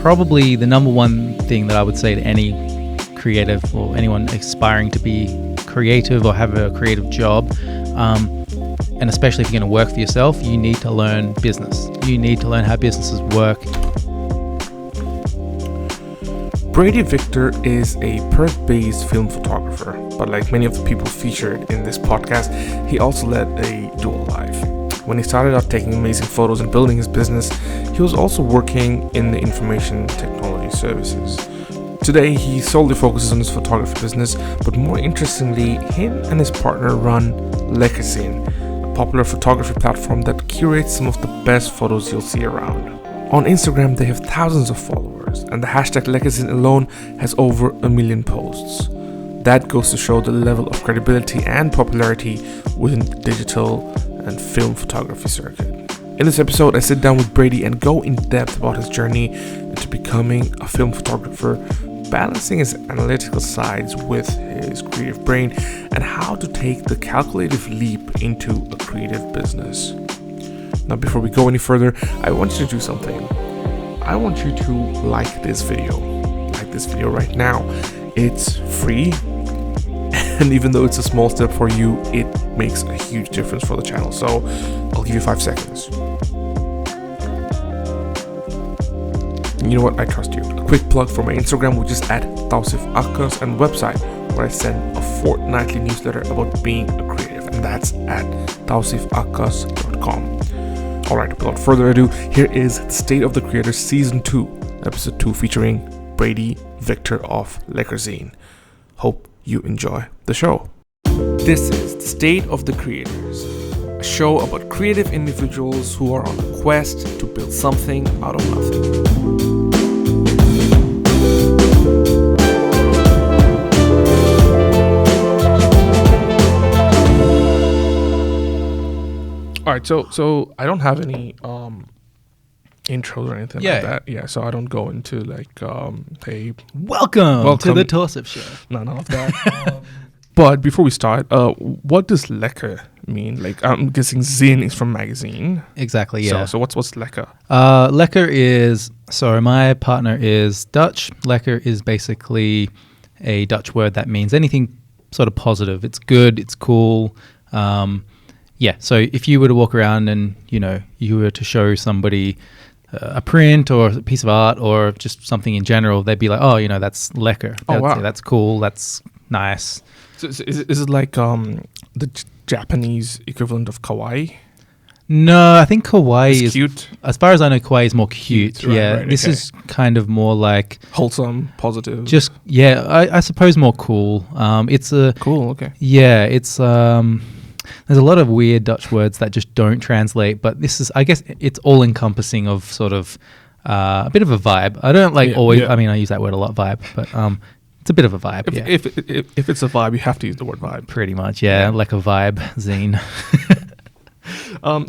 probably the number one thing that I would say to any creative or anyone aspiring to be creative or have a creative job, and especially if you're going to work for yourself, you need to learn business. You need to learn how businesses work. Brady Victor is a Perth-based film photographer, but like many of the people featured in this podcast, he also led a dual life. When he started out taking amazing photos and building his business, he was also working in the information technology services. Today, he solely focuses on his photography business, but more interestingly, him and his partner run Lekkerzine, a popular photography platform that curates some of the best photos you'll see around. On Instagram, they have thousands of followers, and the hashtag Lekkerzine alone has over 1 million posts. That goes to show the level of credibility and popularity within the digital and film photography circuit. In this episode, I sit down with Brady and go in depth about his journey into becoming a film photographer, balancing his analytical sides with his creative brain, and how to take the calculative leap into a creative business. Now, before we go any further, I want you to do something. I want you to like this video. Like this video right now. It's free. And even though it's a small step for you, it makes a huge difference for the channel. So I'll give you 5 seconds. And you know what? I trust you. A quick plug for my Instagram, which is @tausifakkas, and website where I send a fortnightly newsletter about being a creative. And that's at tausifakkas.com. Alright, without further ado, here is The State of the Creators Season 2, Episode 2, featuring Brady Victor of Lekkerzine. Hope you enjoy the show. This is The State of the Creators, a show about creative individuals who are on a quest to build something out of nothing. All right, so I don't have any intros or anything like that. Yeah, so I don't go into like, hey, Welcome to the Tausif Show. None of that. But before we start, what does lekker mean? Like, I'm guessing zin is from magazine. Exactly, yeah. So what's lekker? Lekker is, so my partner is Dutch. Lekker is basically a Dutch word that means anything sort of positive. It's good, it's cool. Yeah, so if you were to walk around and, you know, you were to show somebody a print or a piece of art or just something in general, they'd be like, oh, you know, that's lekker. Oh, wow. Say, that's cool, that's nice. So is it like the Japanese equivalent of kawaii? No, I think kawaii is cute. As far as I know, kawaii is more cute. Yeah, right, this is kind of more like wholesome, positive. Just I suppose more cool. It's a cool. Okay. Yeah, it's there's a lot of weird Dutch words that just don't translate, but this is, I guess, it's all encompassing of sort of a bit of a vibe. I don't like always. Yeah. I mean, I use that word a lot, vibe, but it's a bit of a vibe. If it's a vibe, you have to use the word vibe. Pretty much, yeah. Like a vibe zine.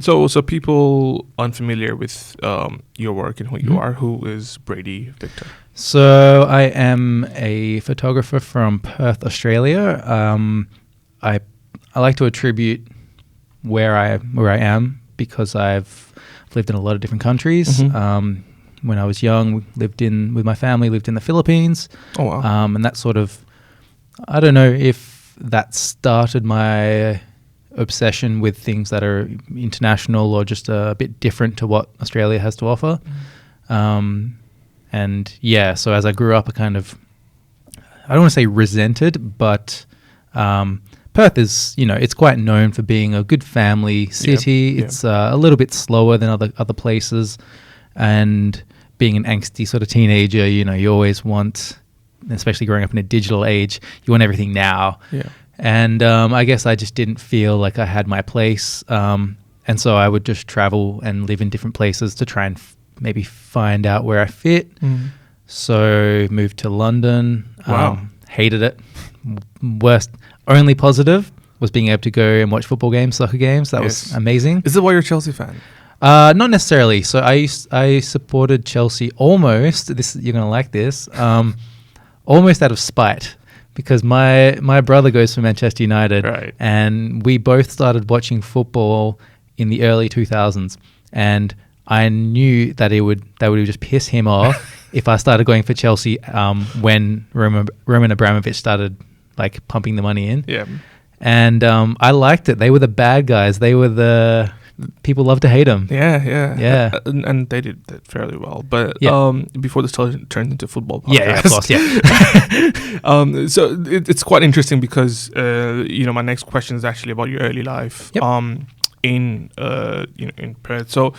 So people unfamiliar with your work and who you are, who is Brady Victor? So I am a photographer from Perth, Australia. I like to attribute where I am because I've lived in a lot of different countries. When I was young, with my family, lived in the Philippines. Oh wow! And that sort of, I don't know if that started my obsession with things that are international or just a bit different to what Australia has to offer. And yeah, so as I grew up, I kind of, I don't want to say resented, but Perth is, you know, it's quite known for being a good family city. Yep. It's a little bit slower than other places, and being an angsty sort of teenager, you know, you always want, especially growing up in a digital age, you want everything now. Yeah. And I guess I just didn't feel like I had my place, and so I would just travel and live in different places to try and maybe find out where I fit. So moved to London. Wow. Hated it. Worst. Only positive was being able to go and watch football games, soccer games. That was amazing. Is it why you're a Chelsea fan? Not necessarily. So I supported Chelsea almost. You're gonna like this. Almost out of spite, because my brother goes for Manchester United, right, and we both started watching football in the early 2000s, and I knew that that would just piss him off if I started going for Chelsea when Roman Abramovich started like pumping the money in. Yeah. And I liked it. They were the bad guys. They were the people love to hate them. Yeah. And they did that fairly well. But before this turned into football podcast. Yeah, of course, yeah. So it's quite interesting because, my next question is actually about your early life in Perth. So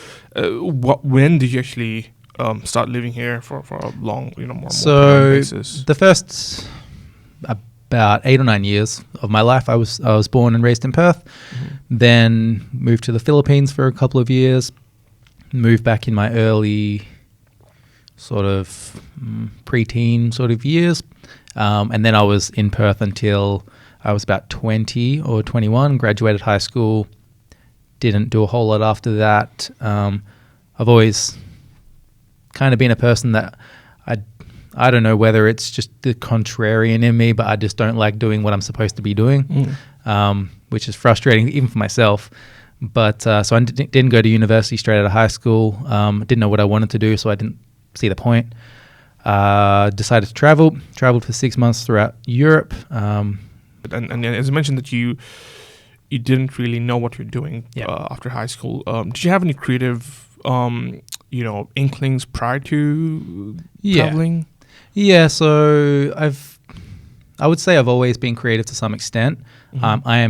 when did you actually start living here for a long, more permanent basis? The first about 8 or 9 years of my life, I was born and raised in Perth. Then moved to the Philippines for a couple of years. Moved back in my early sort of preteen sort of years, and then I was in Perth until I was about 20 or 21. Graduated high school. Didn't do a whole lot after that. I've always kind of been a person that I don't know whether it's just the contrarian in me, but I just don't like doing what I'm supposed to be doing, which is frustrating even for myself. But so I didn't go to university straight out of high school. Didn't know what I wanted to do, so I didn't see the point. Decided to travel. Traveled for 6 months throughout Europe. And as you mentioned that you didn't really know what you're doing after high school. Did you have any creative, inklings prior to traveling? Yeah, so I would say I've always been creative to some extent. I've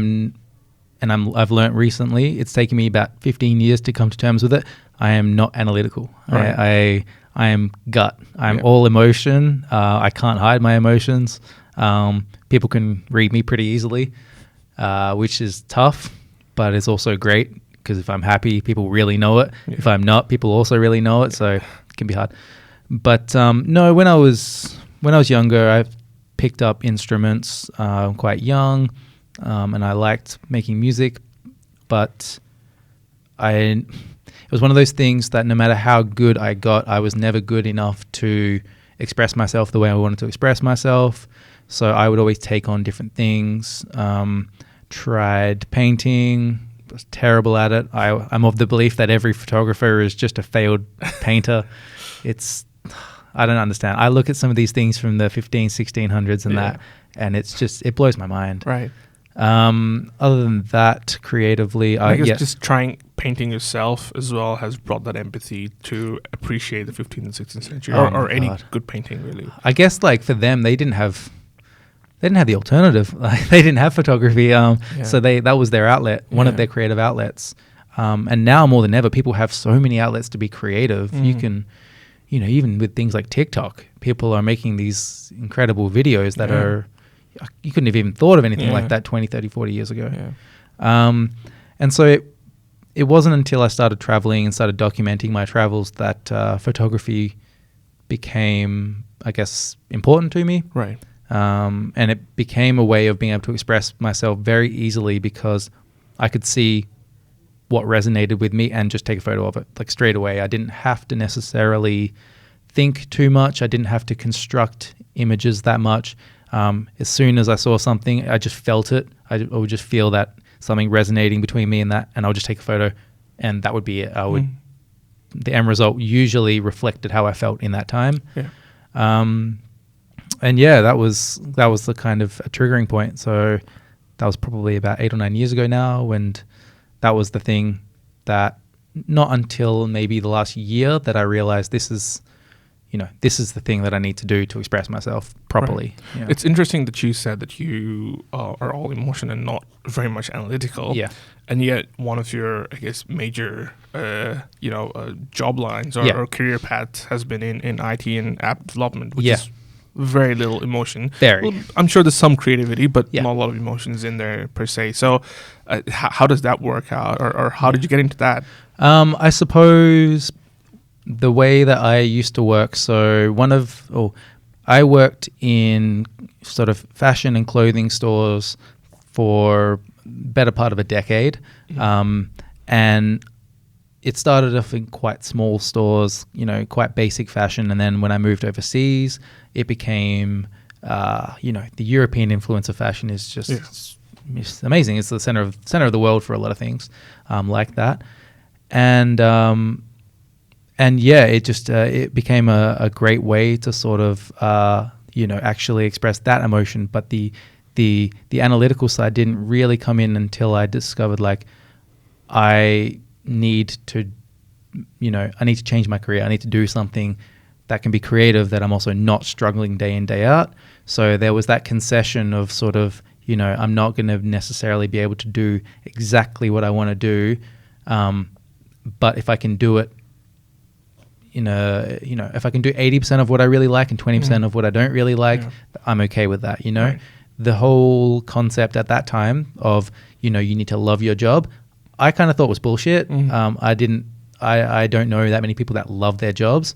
learned recently, it's taken me about 15 years to come to terms with it. I am not analytical. Right. I am gut. I'm all emotion. I can't hide my emotions. People can read me pretty easily, which is tough, but it's also great because if I'm happy, people really know it. Yeah. If I'm not, people also really know it. So it can be hard. But no, when I was younger, I picked up instruments quite young, and I liked making music. But it was one of those things that no matter how good I got, I was never good enough to express myself the way I wanted to express myself. So I would always take on different things. Tried painting, was terrible at it. I'm of the belief that every photographer is just a failed painter. I don't understand. I look at some of these things from the 1600s and it blows my mind. Right. Other than that, creatively, I guess just trying painting yourself as well has brought that empathy to appreciate the 15th and 16th century or any good painting, really. I guess like for them, they didn't have the alternative. They didn't have photography. So that was their outlet, one of their creative outlets. And now more than ever, people have so many outlets to be creative. You can, even with things like TikTok, people are making these incredible videos that are, you couldn't have even thought of anything like that 20, 30, 40 years ago. Yeah. And so it wasn't until I started traveling and started documenting my travels that photography became, I guess, important to me. Right. And it became a way of being able to express myself very easily because I could see what resonated with me and just take a photo of it like straight away. I didn't have to necessarily think too much. I didn't have to construct images that much. As soon as I saw something, I just felt it. I would just feel that something resonating between me and that, and I would just take a photo, and that would be it. The end result usually reflected how I felt in that time. Yeah. And yeah, that was the kind of a triggering point. So that was probably about 8 or 9 years ago now, and that was the thing that not until maybe the last year that I realized this is the thing that I need to do to express myself properly. Right. Yeah. It's interesting that you said that you are all emotion and not very much analytical. Yeah. And yet one of your, I guess, major, job lines or career paths has been in IT and app development, which is very little emotion. Very. Well, I'm sure there's some creativity, but not a lot of emotions in there per se. So how does that work out, or how did you get into that? I suppose the way that I used to work, so I worked in sort of fashion and clothing stores for better part of a decade. And it started off in quite small stores, quite basic fashion. And then when I moved overseas, it became, the European influence of fashion is just it's amazing. It's the center of the world for a lot of things like that. And and yeah, it just it became a great way to sort of actually express that emotion. But the analytical side didn't really come in until I discovered like I need to change my career. I need to do something that can be creative, that I'm also not struggling day in, day out. So there was that concession of sort of, I'm not going to necessarily be able to do exactly what I want to do. But if I can do it if I can do 80% of what I really like and 20% of what I don't really like, I'm okay with that, Right. The whole concept at that time of, you need to love your job, I kind of thought was bullshit. I don't know that many people that love their jobs.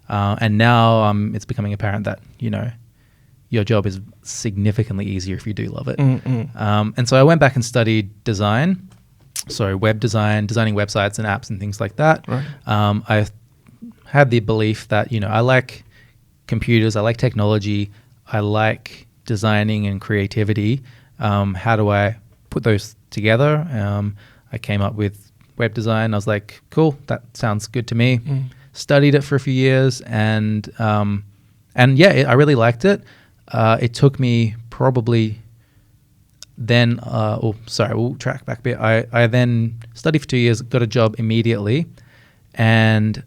And now it's becoming apparent that, your job is significantly easier if you do love it. And so I went back and studied design. So web design, designing websites and apps and things like that. Right. I had the belief that, I like computers, I like technology, I like designing and creativity. How do I put those together? I came up with web design. I was like, cool, that sounds good to me. Studied it for a few years and I really liked it. It took me probably then, we'll track back a bit. I then studied for 2 years, got a job immediately, and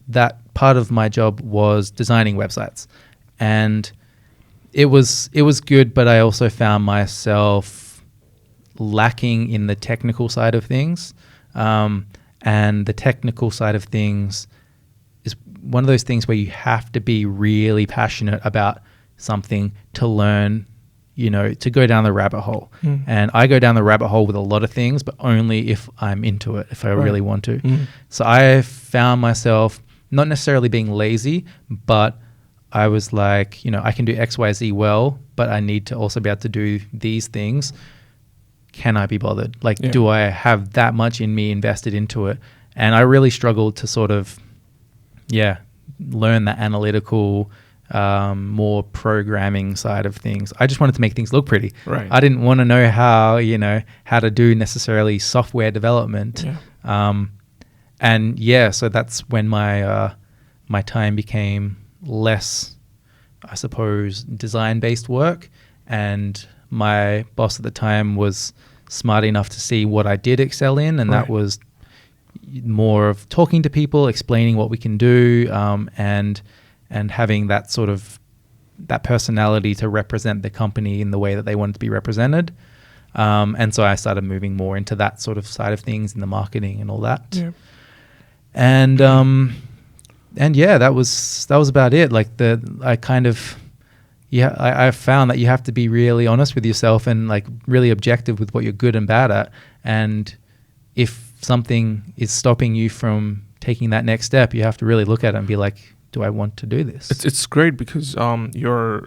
that part of my job was designing websites. And it was good, but I also found myself lacking in the technical side of things. And the technical side of things is one of those things where you have to be really passionate about something to learn, to go down the rabbit hole. And I go down the rabbit hole with a lot of things, but only if I'm into it, if I really want to. So I found myself not necessarily being lazy, but I was like, I can do X, Y, Z well, but I need to also be able to do these things. Can I be bothered? Do I have that much in me invested into it? And I really struggled to sort of, learn that analytical, more programming side of things. I just wanted to make things look pretty. Right. I didn't want to know how to do necessarily software development. So that's when my time became less, I suppose, design-based work. And my boss at the time was smart enough to see what I did excel in, and that was more of talking to people, explaining what we can do, and having that sort of that personality to represent the company in the way that they wanted to be represented. And so I started moving more into that sort of side of things in the marketing and all that. Yeah. And that was about it. I found that you have to be really honest with yourself and like really objective with what you're good and bad at. And if something is stopping you from taking that next step, you have to really look at it and be like, do I want to do this? It's great because your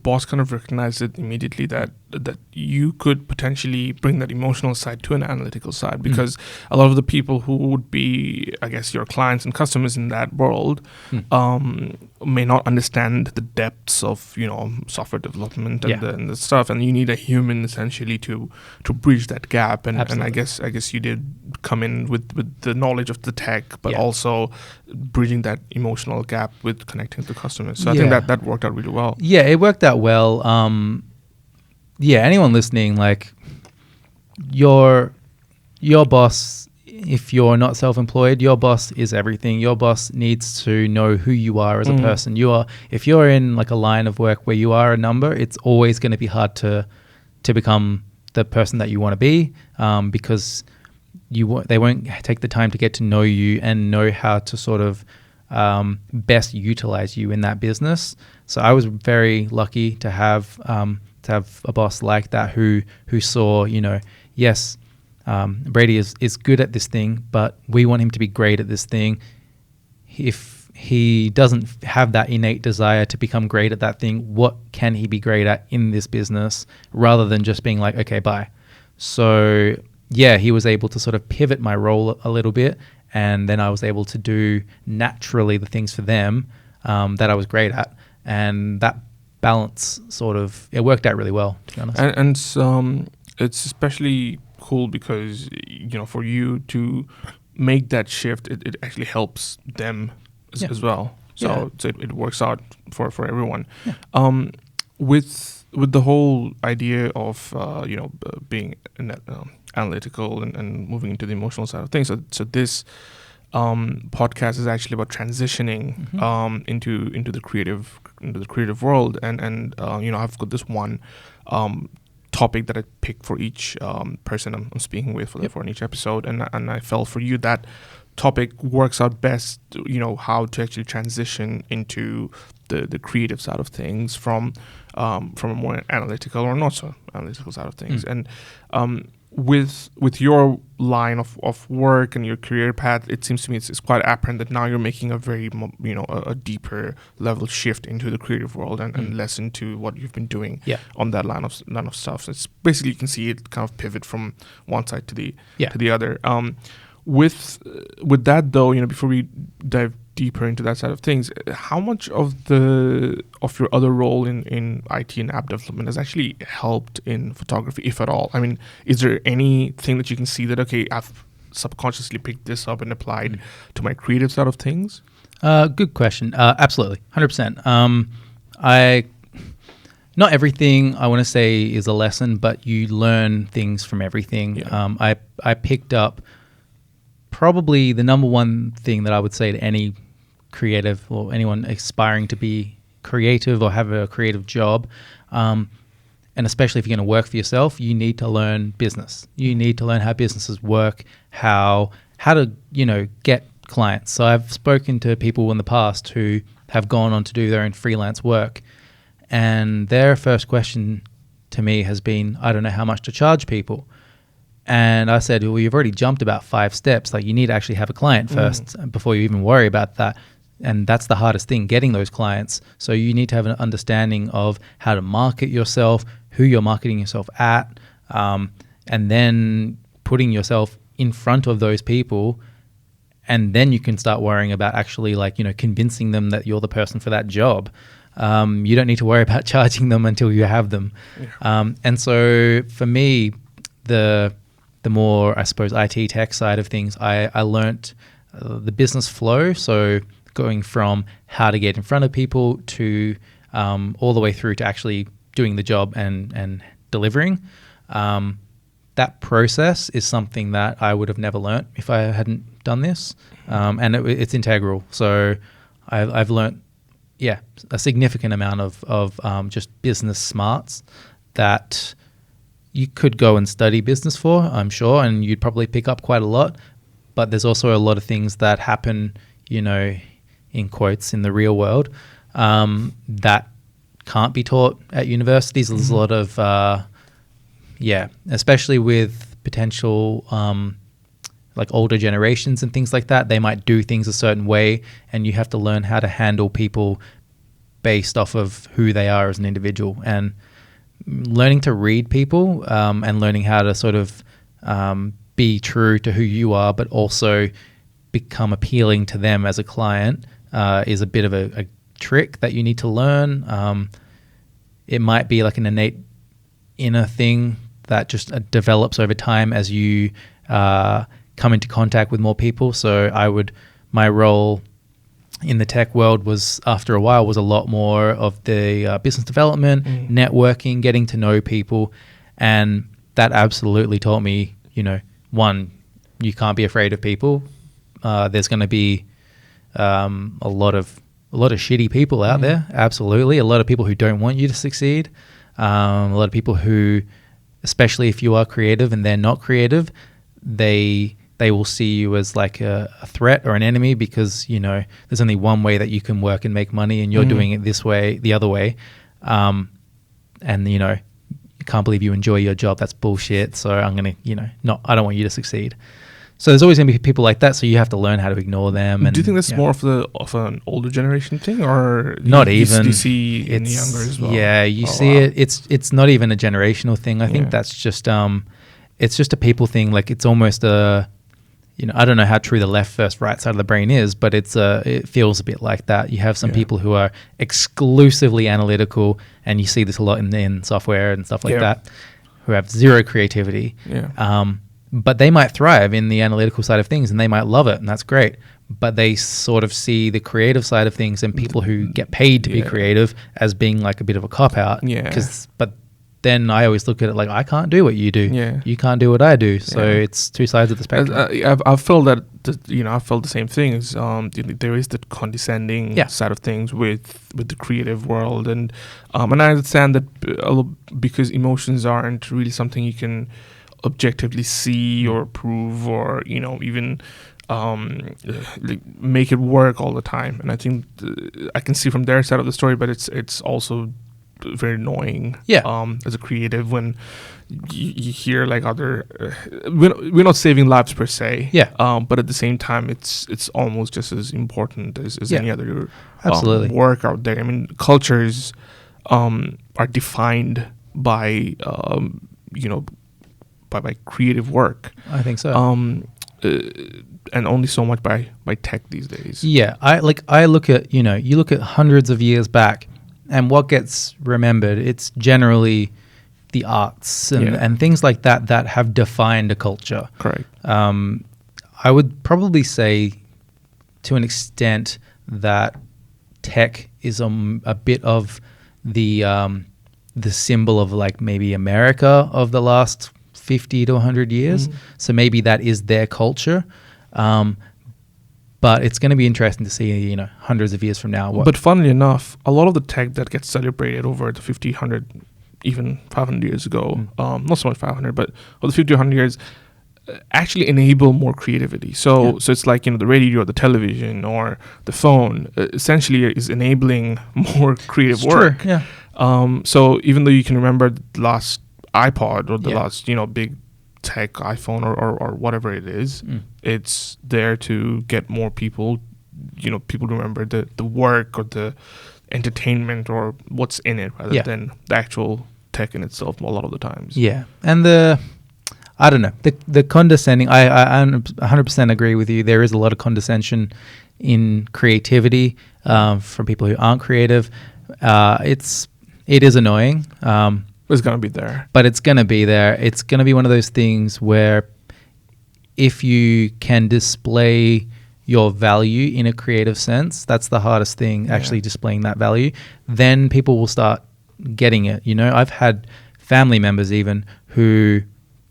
boss kind of recognized it immediately that you could potentially bring that emotional side to an analytical side, because a lot of the people who would be, I guess, your clients and customers in that world may not understand the depths of software development and the stuff, and you need a human essentially to bridge that gap. And I guess you did come in with the knowledge of the tech, but also bridging that emotional gap with connecting to customers. So I think that worked out really well. Yeah, it worked out well. Anyone listening, like your boss, if you're not self-employed, your boss is everything. Your boss needs to know who you are as a person. If you're in like a line of work where you are a number, it's always going to be hard to become the person that you want to be, because they won't take the time to get to know you and know how to sort of best utilize you in that business. So I was very lucky to have a boss like that who saw, yes, Brady is good at this thing, but we want him to be great at this thing. If he doesn't have that innate desire to become great at that thing, what can he be great at in this business, rather than just being like, okay, bye. So he was able to sort of pivot my role a little bit, and then I was able to do naturally the things for them that I was great at, and that balance it worked out really well, to be honest. And it's especially cool because for you to make that shift, it actually helps them as well. So, it works out for everyone. Yeah. With the whole idea of being analytical and moving into the emotional side of things. So this podcast is actually about transitioning into the creative world, and I've got this one topic that I pick for each person I'm speaking with for each episode, and I felt for you that topic works out best, how to actually transition into the creative side of things from a more analytical or not so analytical side of things. And with your line of work and your career path, it seems to me it's quite apparent that now you're making a very a deeper level shift into the creative world and less into what you've been doing on that line of stuff. So it's basically, you can see it kind of pivot from one side to the other. With that though, before we dive deeper into that side of things, how much of your other role in IT and app development has actually helped in photography, if at all? I mean, is there anything that you can see that, okay, I've subconsciously picked this up and applied to my creative side of things? Good question. Absolutely, 100%. Not everything I want to say is a lesson, but you learn things from everything. Yeah. I picked up probably the number one thing that I would say to any creative or anyone aspiring to be creative or have a creative job, and especially if you're going to work for yourself, you need to learn business. You need to learn how businesses work, how to get clients. So I've spoken to people in the past who have gone on to do their own freelance work, and their first question to me has been, I don't know how much to charge people. And I said, well, you've already jumped about 5 steps. Like, you need to actually have a client first before you even worry about that. And that's the hardest thing, getting those clients. So you need to have an understanding of how to market yourself, who you're marketing yourself at, and then putting yourself in front of those people. And then you can start worrying about actually convincing them that you're the person for that job. You don't need to worry about charging them until you have them. Yeah. And so for me, the more, I suppose, IT tech side of things, I learnt the business flow. So going from how to get in front of people to all the way through to actually doing the job and delivering. That process is something that I would have never learnt if I hadn't done this. And it's integral. So I've learnt, a significant amount of just business smarts that you could go and study business for, I'm sure, and you'd probably pick up quite a lot. But there's also a lot of things that happen, in quotes, in the real world, that can't be taught at universities. There's a lot of, especially with potential, like older generations and things like that, they might do things a certain way, and you have to learn how to handle people based off of who they are as an individual. And learning to read people and learning how to sort of be true to who you are, but also become appealing to them as a client is a bit of a trick that you need to learn. It might be like an innate inner thing that just develops over time as you come into contact with more people. So my role in the tech world was, after a while, was a lot more of the business development, networking, getting to know people. And that absolutely taught me, one, you can't be afraid of people. There's going to be a lot of shitty people out there. Absolutely. A lot of people who don't want you to succeed. A lot of people who, especially if you are creative and they're not creative, they will see you as like a threat or an enemy because, there's only one way that you can work and make money, and you're doing it this way, the other way. And, you can't believe you enjoy your job. That's bullshit. So I'm going to, I don't want you to succeed. So there's always going to be people like that. So you have to learn how to ignore them. And, do you think that's more of an older generation thing, or not even? Do you see in the younger as well? Yeah, you see it. It's not even a generational thing. I think that's just it's just a people thing. Like, it's almost a, I don't know how true the left versus right side of the brain is, but it feels a bit like that. You have some people who are exclusively analytical, and you see this a lot in software and stuff like that, who have zero creativity. but they might thrive in the analytical side of things and they might love it, and that's great. But they sort of see the creative side of things and people who get paid to be creative as being like a bit of a cop out. Yeah. But then I always look at it like, I can't do what you do. Yeah. You can't do what I do. So it's two sides of the spectrum. I've felt that, I felt the same thing. Is there is the condescending side of things with the creative world, and I understand that because emotions aren't really something you can objectively see or prove or even like make it work all the time. And I think I can see from their side of the story, but it's also very annoying as a creative when you hear like other we're not saving lives per se, but at the same time it's almost just as important as any other absolutely work out there. I mean, cultures are defined by by creative work. I think so. And only so much by tech these days. Yeah, I look at, you look at hundreds of years back, and what gets remembered, it's generally the arts and things like that have defined a culture. Correct. I would probably say, to an extent, that tech is a bit of the symbol of like maybe America of the last 50 to 100 years. So maybe that is their culture. But it's going to be interesting to see, hundreds of years from now. But funnily enough, a lot of the tech that gets celebrated over the 50, 100, even 500 years ago, not so much 500, but over the 50, 100 years, actually enable more creativity. So it's like, the radio or the television or the phone essentially is enabling more creative work. True, yeah. So even though you can remember the last iPod or the last, big tech iPhone or whatever it is, it's there to get more people remember the work or the entertainment or what's in it rather than the actual tech in itself a lot of the times. Yeah. And I don't know, the condescending, I 100% agree with you. There is a lot of condescension in creativity from people who aren't creative. It is annoying. It's going to be there. But it's going to be there. It's going to be one of those things where if you can display your value in a creative sense, that's the hardest thing, actually displaying that value, then people will start getting it. I've had family members even who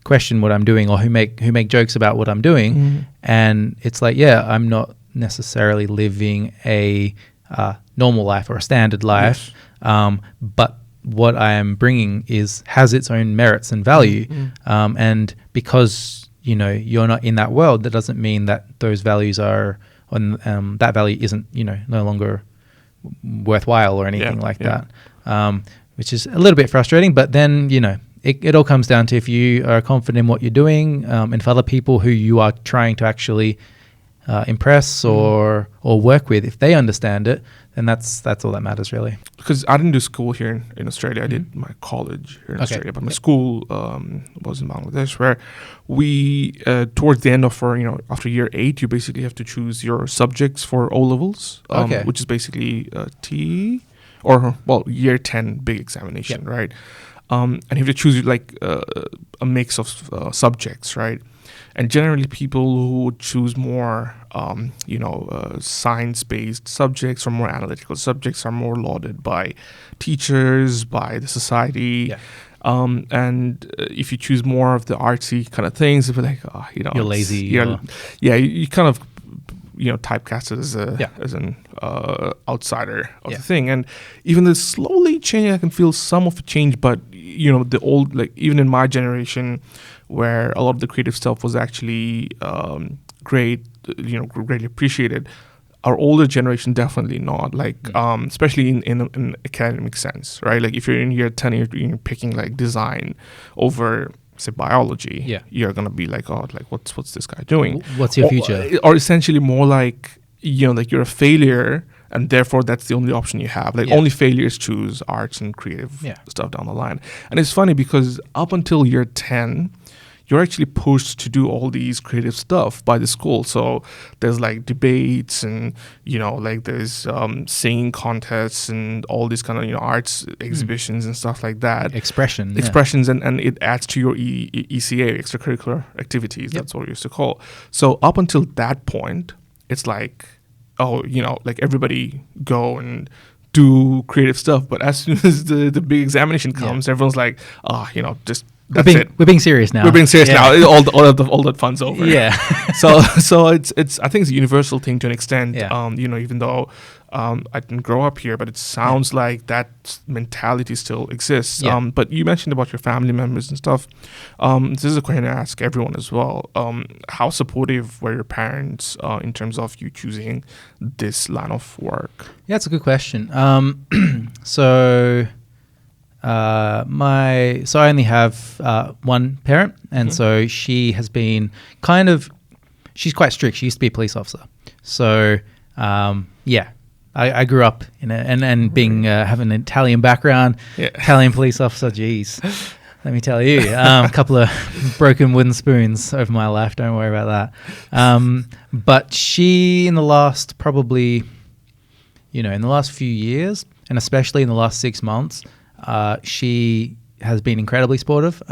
question what I'm doing or who make jokes about what I'm doing. And it's like, I'm not necessarily living a normal life or a standard life, but what I am bringing has its own merits and value. And because, you're not in that world, that doesn't mean that those values are, that value isn't, no longer worthwhile or anything like that, which is a little bit frustrating. But then, it all comes down to if you are confident in what you're doing, and for other people who you are trying to actually impress or work with, if they understand it, then that's all that matters, really. Because I didn't do school here in Australia. I did my college here in Australia, but my school was in Bangladesh, where we towards the end of after year 8, you basically have to choose your subjects for O levels, which is basically year 10 big examination, right? And you have to choose like a mix of subjects, right? And generally, people who would choose more, science-based subjects or more analytical subjects are more lauded by teachers, by the society. And if you choose more of the artsy kind of things, it'll be like, you're lazy. You kind of, typecasted as an outsider of the thing. And even though slowly changing, I can feel some of the change, but the old, like even in my generation, where a lot of the creative stuff was actually greatly appreciated, our older generation definitely not, like especially in academic sense, right? Like if you're in year 10, you're picking like design over, say, biology, you're gonna be like, what's this guy doing? What's your future? Or essentially more like, like you're a failure, and therefore that's the only option you have. Like only failures choose arts and creative stuff down the line. And it's funny because up until year 10, you're actually pushed to do all these creative stuff by the school. So there's like debates and, like there's singing contests and all these kind of, arts exhibitions and stuff like that. Expressions, and it adds to your ECA, extracurricular activities. Yep. That's what we used to call. So up until that point, it's like, like everybody go and do creative stuff. But as soon as the big examination comes, everyone's like, just that's it. We're being serious now. We're being serious now. All that fun's over. Yeah. so it's I think it's a universal thing to an extent. Yeah. Even though I didn't grow up here, but it sounds like that mentality still exists. Yeah. But you mentioned about your family members and stuff. This is a question I ask everyone as well. How supportive were your parents in terms of you choosing this line of work? Yeah, it's a good question. So I only have one parent, and so she has been she's quite strict. She used to be a police officer. So I grew up in and being having an Italian background, Italian police officer. Geez, let me tell you, a couple of broken wooden spoons over my life. Don't worry about that. But she, in the last in the last few years, and especially in the last 6 months, she has been incredibly supportive.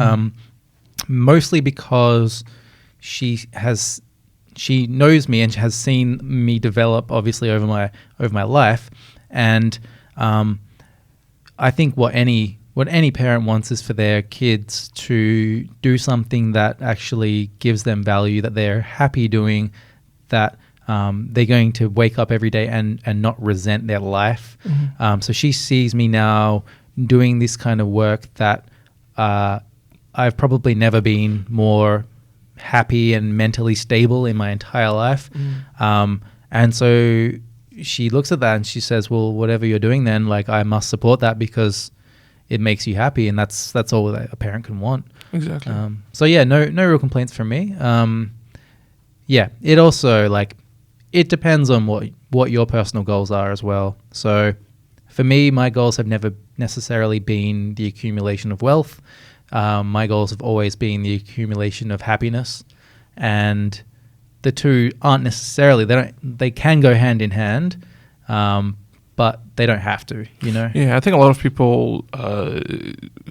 Mostly because she knows me and has seen me develop, obviously, over my life. And I think what any parent wants is for their kids to do something that actually gives them value, that they're happy doing, that they're going to wake up every day and not resent their life. So she sees me now doing this kind of work that I've probably never been more happy and mentally stable in my entire life. And so she looks at that and she says, well, whatever you're doing then, like, I must support that because it makes you happy, and that's all that a parent can want. Exactly. So yeah, no real complaints from me. It also, it depends on what your personal goals are as well. So for me, my goals have never necessarily been the accumulation of wealth. My goals have always been the accumulation of happiness, and the two aren't necessarily, they can go hand in hand, but they don't have to, Yeah, I think a lot of people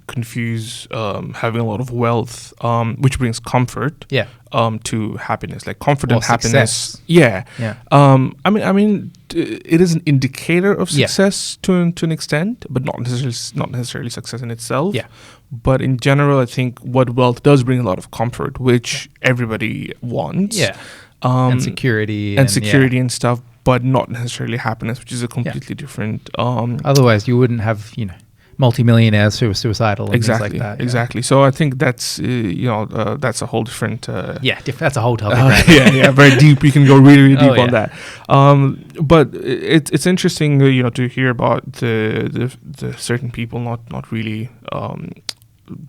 confuse having a lot of wealth, which brings comfort, to happiness, like comfort and happiness. Success. Yeah. Yeah. I mean, it is an indicator of success to an extent, but not necessarily success in itself. Yeah. But in general, I think what wealth does bring a lot of comfort, which everybody wants. Yeah. And security. And stuff, but not necessarily happiness, which is a completely different. Otherwise, you wouldn't have, multimillionaires who are suicidal and things like that. Yeah. Exactly. So I think that's that's a whole different. That's a whole topic. Right? Very deep. You can go really deep on that. But it's interesting, to hear about the certain people not really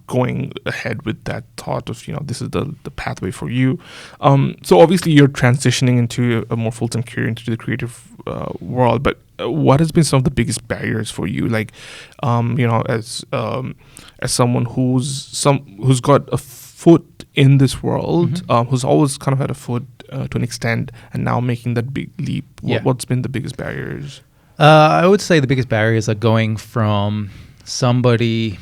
going ahead with that thought of this is the pathway for you. So obviously you're transitioning into a more full-time career into the creative world, but what has been some of the biggest barriers for you, like as someone who's got a foot in this world, who's always kind of had a foot to an extent, and now making that big leap? What's been the biggest barriers? I would say the biggest barriers are going from somebody,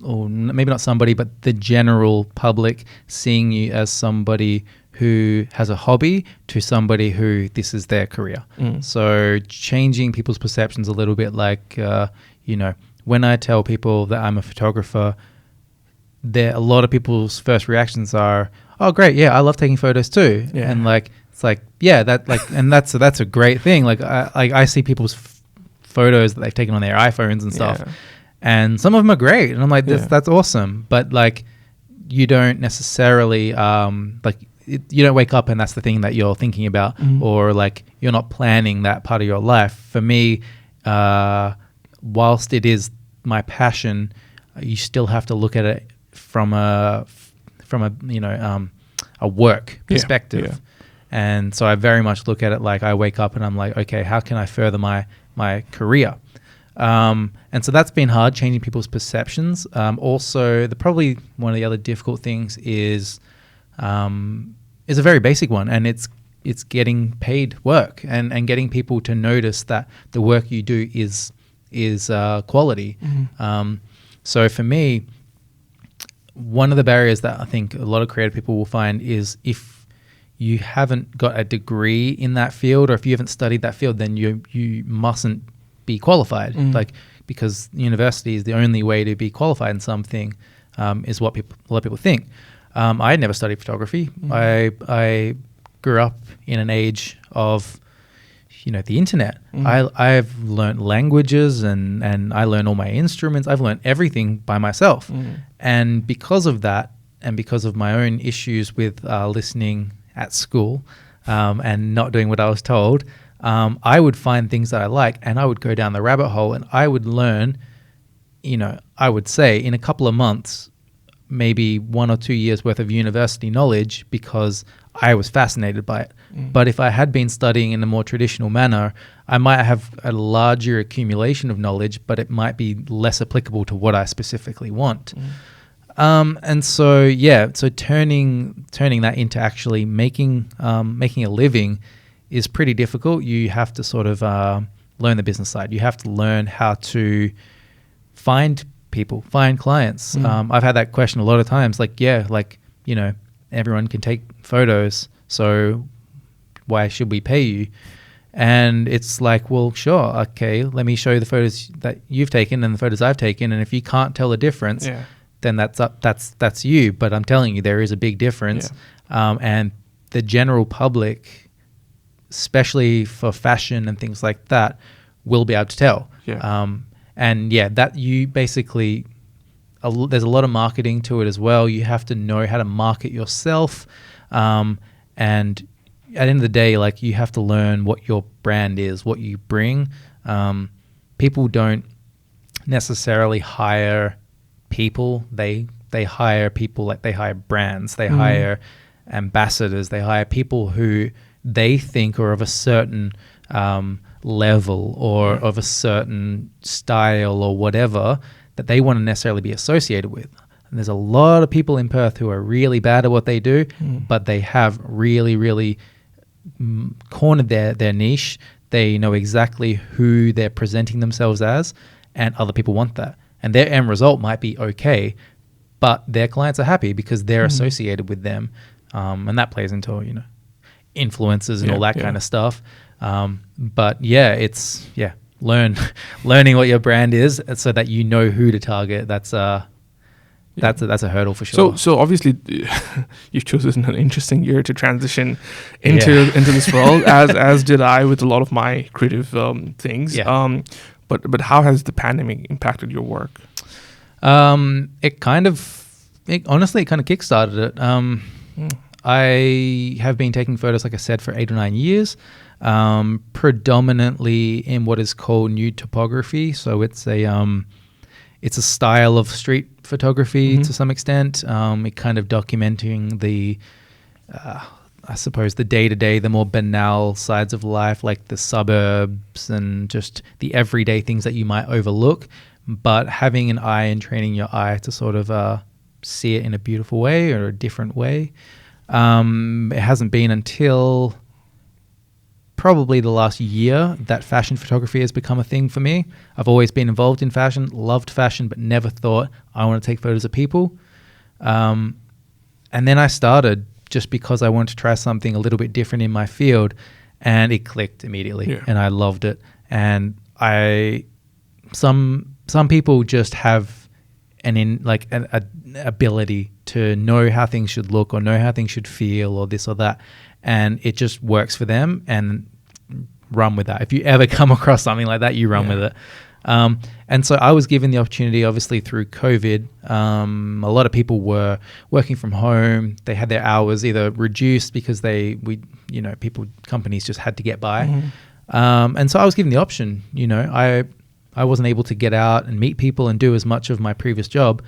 or maybe not somebody, but the general public seeing you as somebody who has a hobby to somebody who this is their career. So changing people's perceptions a little bit, like, when I tell people that I'm a photographer, a lot of people's first reactions are, oh, great, yeah, I love taking photos too. Yeah. And it's like, yeah, and that's a great thing. Like I see people's photos that they've taken on their iPhones and stuff. Yeah. And some of them are great, and I'm like, that's awesome. But you don't necessarily you don't wake up and that's the thing that you're thinking about, or you're not planning that part of your life. For me, whilst it is my passion, you still have to look at it from a work perspective. Yeah. And so I very much look at it like I wake up and I'm like, okay, how can I further my career? And so that's been hard, changing people's perceptions. Also, probably one of the other difficult things is a very basic one, and it's getting paid work and getting people to notice that the work you do is quality. So for me, one of the barriers that I think a lot of creative people will find is if you haven't got a degree in that field, or if you haven't studied that field, then you mustn't be qualified. Like, because university is the only way to be qualified in something, is what a lot of people think. I had never studied photography. I grew up in an age of, the internet. I've learned languages and I learned all my instruments. I've learned everything by myself. And because of that, and because of my own issues with listening at school and not doing what I was told, I would find things that I like and I would go down the rabbit hole and I would learn, I would say in a couple of months, maybe 1 or 2 years worth of university knowledge, because I was fascinated by it. But if I had been studying in a more traditional manner, I might have a larger accumulation of knowledge, but it might be less applicable to what I specifically want. And so, so turning that into actually making a living is pretty difficult. You have to sort of learn the business side. You have to learn how to find people, find clients. I've had that question a lot of times, everyone can take photos, so why should we pay you? And it's like, well, sure, okay, let me show you the photos that you've taken and the photos I've taken, and if you can't tell the difference, then that's you. But I'm telling you, there is a big difference. And the general public, especially for fashion and things like that, will be able to tell. That you basically, there's a lot of marketing to it as well. You have to know how to market yourself. And at the end of the day, like, you have to learn what your brand is, what you bring. People don't necessarily hire people. They hire people like they hire brands. They hire ambassadors. They hire people who they think are of a certain level or of a certain style or whatever that they want to necessarily be associated with. And there's a lot of people in Perth who are really bad at what they do, but they have really, really cornered their niche. They know exactly who they're presenting themselves as, and other people want that. And their end result might be okay, but their clients are happy because they're associated with them. And that plays into, influencers and all that kind of stuff. But it's learning what your brand is so that you know who to target. That's a hurdle for sure. So obviously you've chosen an interesting year to transition into this world, as did I with a lot of my creative things. But how has the pandemic impacted your work? It kind of kickstarted it. I have been taking photos, like I said, for 8 or 9 years, predominantly in what is called nude topography. So it's a style of street photography to some extent. It kind of documenting the, I suppose, the day-to-day, the more banal sides of life, like the suburbs and just the everyday things that you might overlook, but having an eye and training your eye to sort of see it in a beautiful way or a different way. It hasn't been until probably the last year that fashion photography has become a thing for me. I've always been involved in fashion, loved fashion, but never thought I want to take photos of people. And then I started just because I wanted to try something a little bit different in my field, and it clicked immediately and I loved it. And some people just have an ability to know how things should look or know how things should feel or this or that, and it just works for them, and run with that. If you ever come across something like that, you run with it. And so I was given the opportunity, obviously through COVID. A lot of people were working from home. They had their hours either reduced because companies just had to get by. And so I was given the option. I wasn't able to get out and meet people and do as much of my previous job.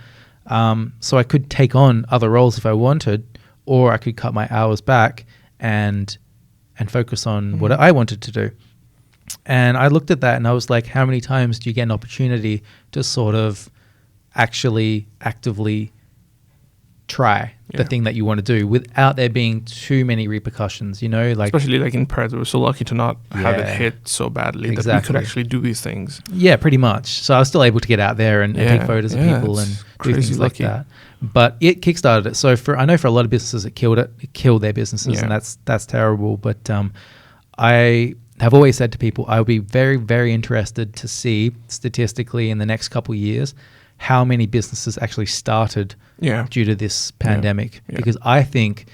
So I could take on other roles if I wanted, or I could cut my hours back and focus on what I wanted to do. And I looked at that and I was like, how many times do you get an opportunity to sort of actually actively try the thing that you want to do without there being too many repercussions, you know, like especially like in Perth, we were so lucky to not have it hit so badly that we could actually do these things. Yeah, pretty much. So I was still able to get out there and take photos of people and do things like that. But it kickstarted it. So I know for a lot of businesses, it killed their businesses, and that's terrible. But I have always said to people, I would be very, very interested to see statistically in the next couple of years how many businesses actually started due to this pandemic. Because I think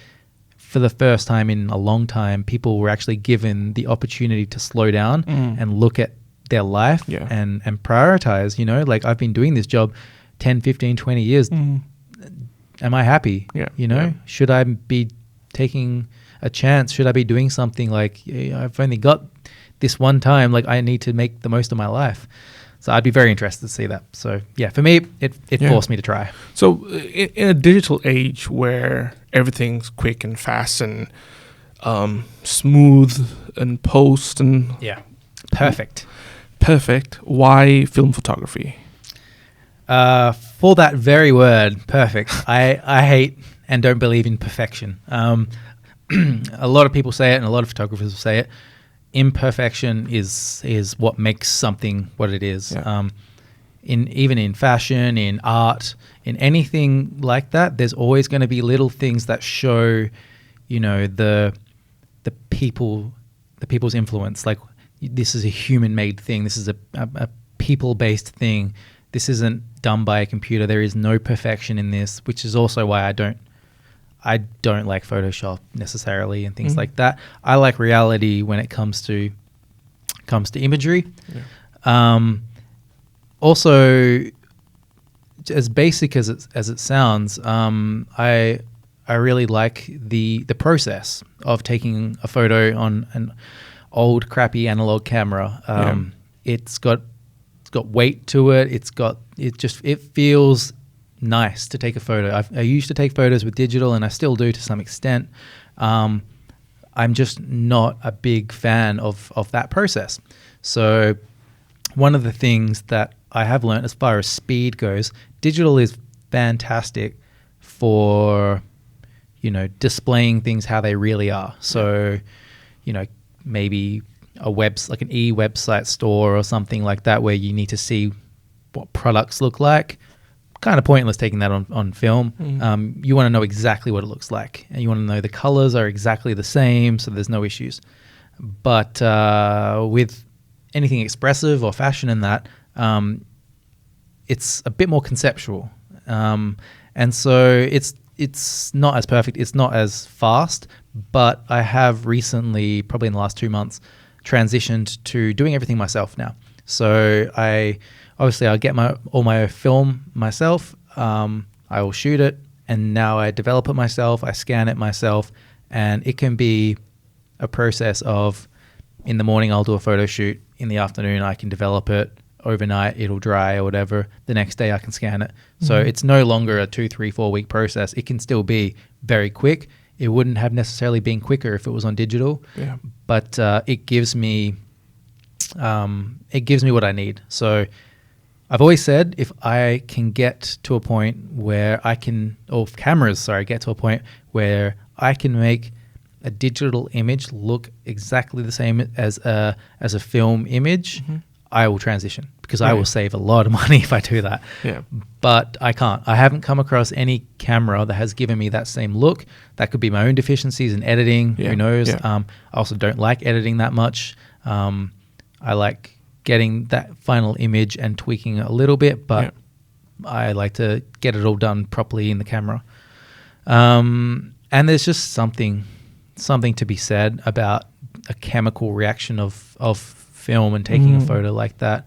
for the first time in a long time, people were actually given the opportunity to slow down and look at their life and prioritize, you know, like I've been doing this job 10, 15, 20 years. Am I happy? You know, should I be taking a chance? Should I be doing something like I've only got this one time, like I need to make the most of my life? So I'd be very interested to see that. So yeah, for me, it forced me to try. So in a digital age where everything's quick and fast and smooth and post and perfect, why film photography? For that very word, perfect. I hate and don't believe in perfection. A lot of people say it, and a lot of photographers will say it. Imperfection is what makes something what it is. Even in fashion, in art, in anything like that, there's always going to be little things that show, you know, the people's influence. Like this is a human-made thing. This is a people-based thing. This isn't done by a computer. There is no perfection in this, which is also why I don't like Photoshop necessarily and things like that. I like reality when it comes to imagery. Also, as basic as it sounds, I really like the process of taking a photo on an old crappy analog camera. It's got weight to it. It feels nice to take a photo. I used to take photos with digital, and I still do to some extent. I'm just not a big fan of that process. So one of the things that I have learned as far as speed goes, digital is fantastic for, you know, displaying things how they really are. So, you know, maybe like an e-website store or something like that where you need to see what products look like. Kind of pointless taking that on film. You want to know exactly what it looks like, and you want to know the colors are exactly the same, so there's no issues. But with anything expressive or fashion in that, it's a bit more conceptual, and so it's not as perfect, it's not as fast. But I have recently, probably in the last 2 months, transitioned to doing everything myself now. So I'll get all my film myself. I will shoot it, and now I develop it myself. I scan it myself, and it can be a process of, in the morning I'll do a photo shoot. In the afternoon I can develop it. Overnight it'll dry or whatever. The next day I can scan it. So it's no longer a 2, 3, 4 week process. It can still be very quick. It wouldn't have necessarily been quicker if it was on digital. But it gives me what I need. So I've always said if I can get to a point where get to a point where I can make a digital image look exactly the same as a film image, I will transition, because I will save a lot of money if I do that. But I can't. I haven't come across any camera that has given me that same look. That could be my own deficiencies in editing. Who knows? I also don't like editing that much. I like getting that final image and tweaking it a little bit, but I like to get it all done properly in the camera. And there's just something to be said about a chemical reaction of film and taking a photo like that.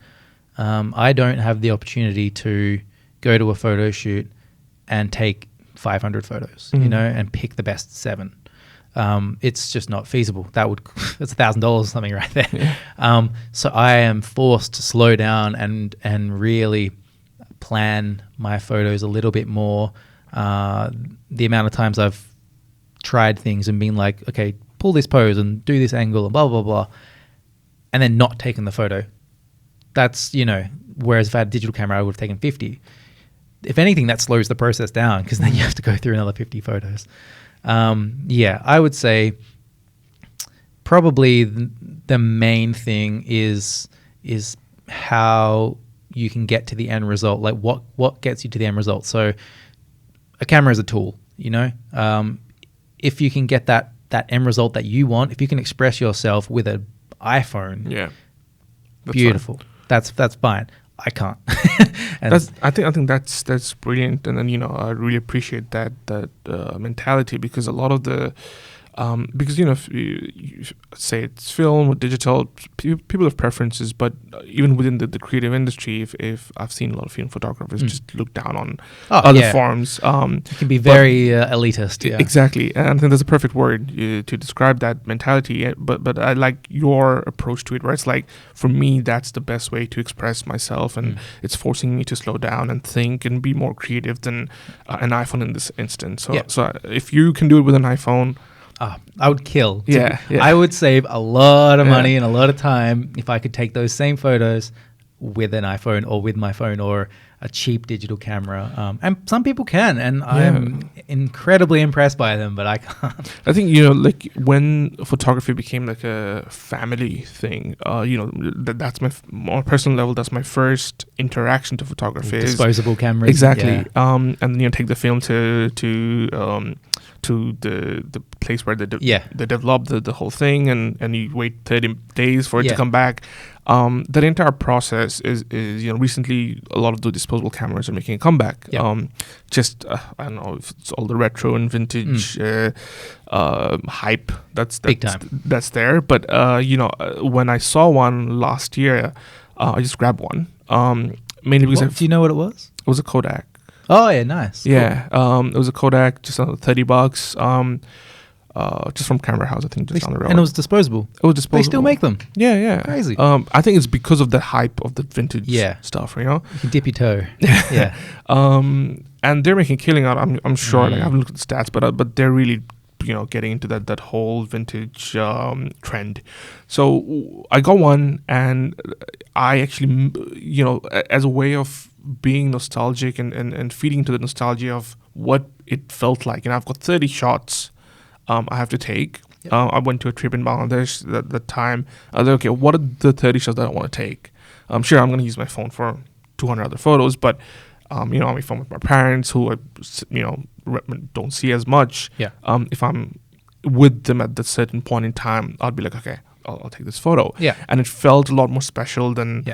I don't have the opportunity to go to a photo shoot and take 500 photos, you know, and pick the best 7. It's just not feasible. That's $1,000 or something right there. So I am forced to slow down and really plan my photos a little bit more. The amount of times I've tried things and been like, okay, pull this pose and do this angle and blah, blah, blah. and then not taken the photo. That's, whereas if I had a digital camera, I would have taken 50. If anything, that slows the process down because then you have to go through another 50 photos. I would say probably the main thing is how you can get to the end result. Like what gets you to the end result. So a camera is a tool, if you can get that end result that you want, if you can express yourself with an iPhone, beautiful. Right. That's fine. I can't. I think that's brilliant, and then I really appreciate that mentality, because a lot of the because if you say it's film or digital, people have preferences, but even within the creative industry, if I've seen a lot of film photographers just look down on other forms. It can be very elitist. Yeah. Exactly, and I think that's a perfect word to describe that mentality. But I like your approach to it, where it's like, for me, that's the best way to express myself, and it's forcing me to slow down and think and be more creative than an iPhone in this instance. So if you can do it with an iPhone, I would kill. Yeah. I would save a lot of money and a lot of time if I could take those same photos with an iPhone or with my phone or a cheap digital camera. And some people can, and I'm incredibly impressed by them, but I can't. I think, like when photography became like a family thing, that's my more personal level. That's my first interaction to photography. Disposable cameras. Exactly. And then take the film to the place where they develop the whole thing, and you wait 30 days for it to come back. That entire process is recently a lot of the disposable cameras are making a comeback. I don't know if it's all the retro and vintage hype that's big time. That's there. But when I saw one last year, I just grabbed one. Mainly because do you know what it was? It was a Kodak. Oh yeah, nice. Yeah, cool. It was a Kodak, just $30. Just from Camera House, I think, just on the road. And it was disposable. It was disposable. They still make them. Yeah. Crazy. I think it's because of the hype of the vintage stuff, You can dip your toe. Yeah. And they're making a killing out. I'm sure. Like, I haven't looked at the stats, but they're really getting into that whole vintage trend. So I got one, and I actually as a way of being nostalgic and feeding into the nostalgia of what it felt like. And I've got 30 shots I have to take. I went to a trip in Bangladesh at that time. I was like, okay, what are the 30 shots that I want to take? I'm sure I'm going to use my phone for 200 other photos, but I'm on my phone with my parents, who I, don't see as much. Yeah. If I'm with them at that certain point in time, I'll be like, okay, I'll take this photo. Yeah. And it felt a lot more special than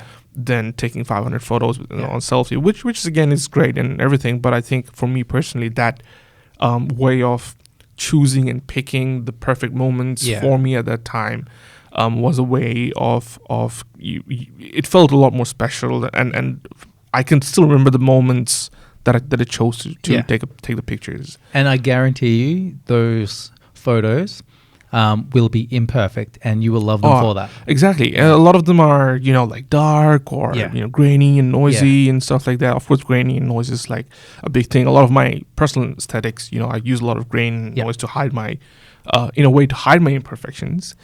taking 500 photos on selfie, which again is great and everything. But I think for me personally, that way of choosing and picking the perfect moments for me at that time was a way of it felt a lot more special, and I can still remember the moments that I chose to take the pictures. And I guarantee you, those photos will be imperfect, and you will love them for that. Exactly. A lot of them are, like dark or, grainy and noisy and stuff like that. Of course, grainy and noise is like a big thing. A lot of my personal aesthetics, I use a lot of grain and noise to hide my, in a way to hide my imperfections.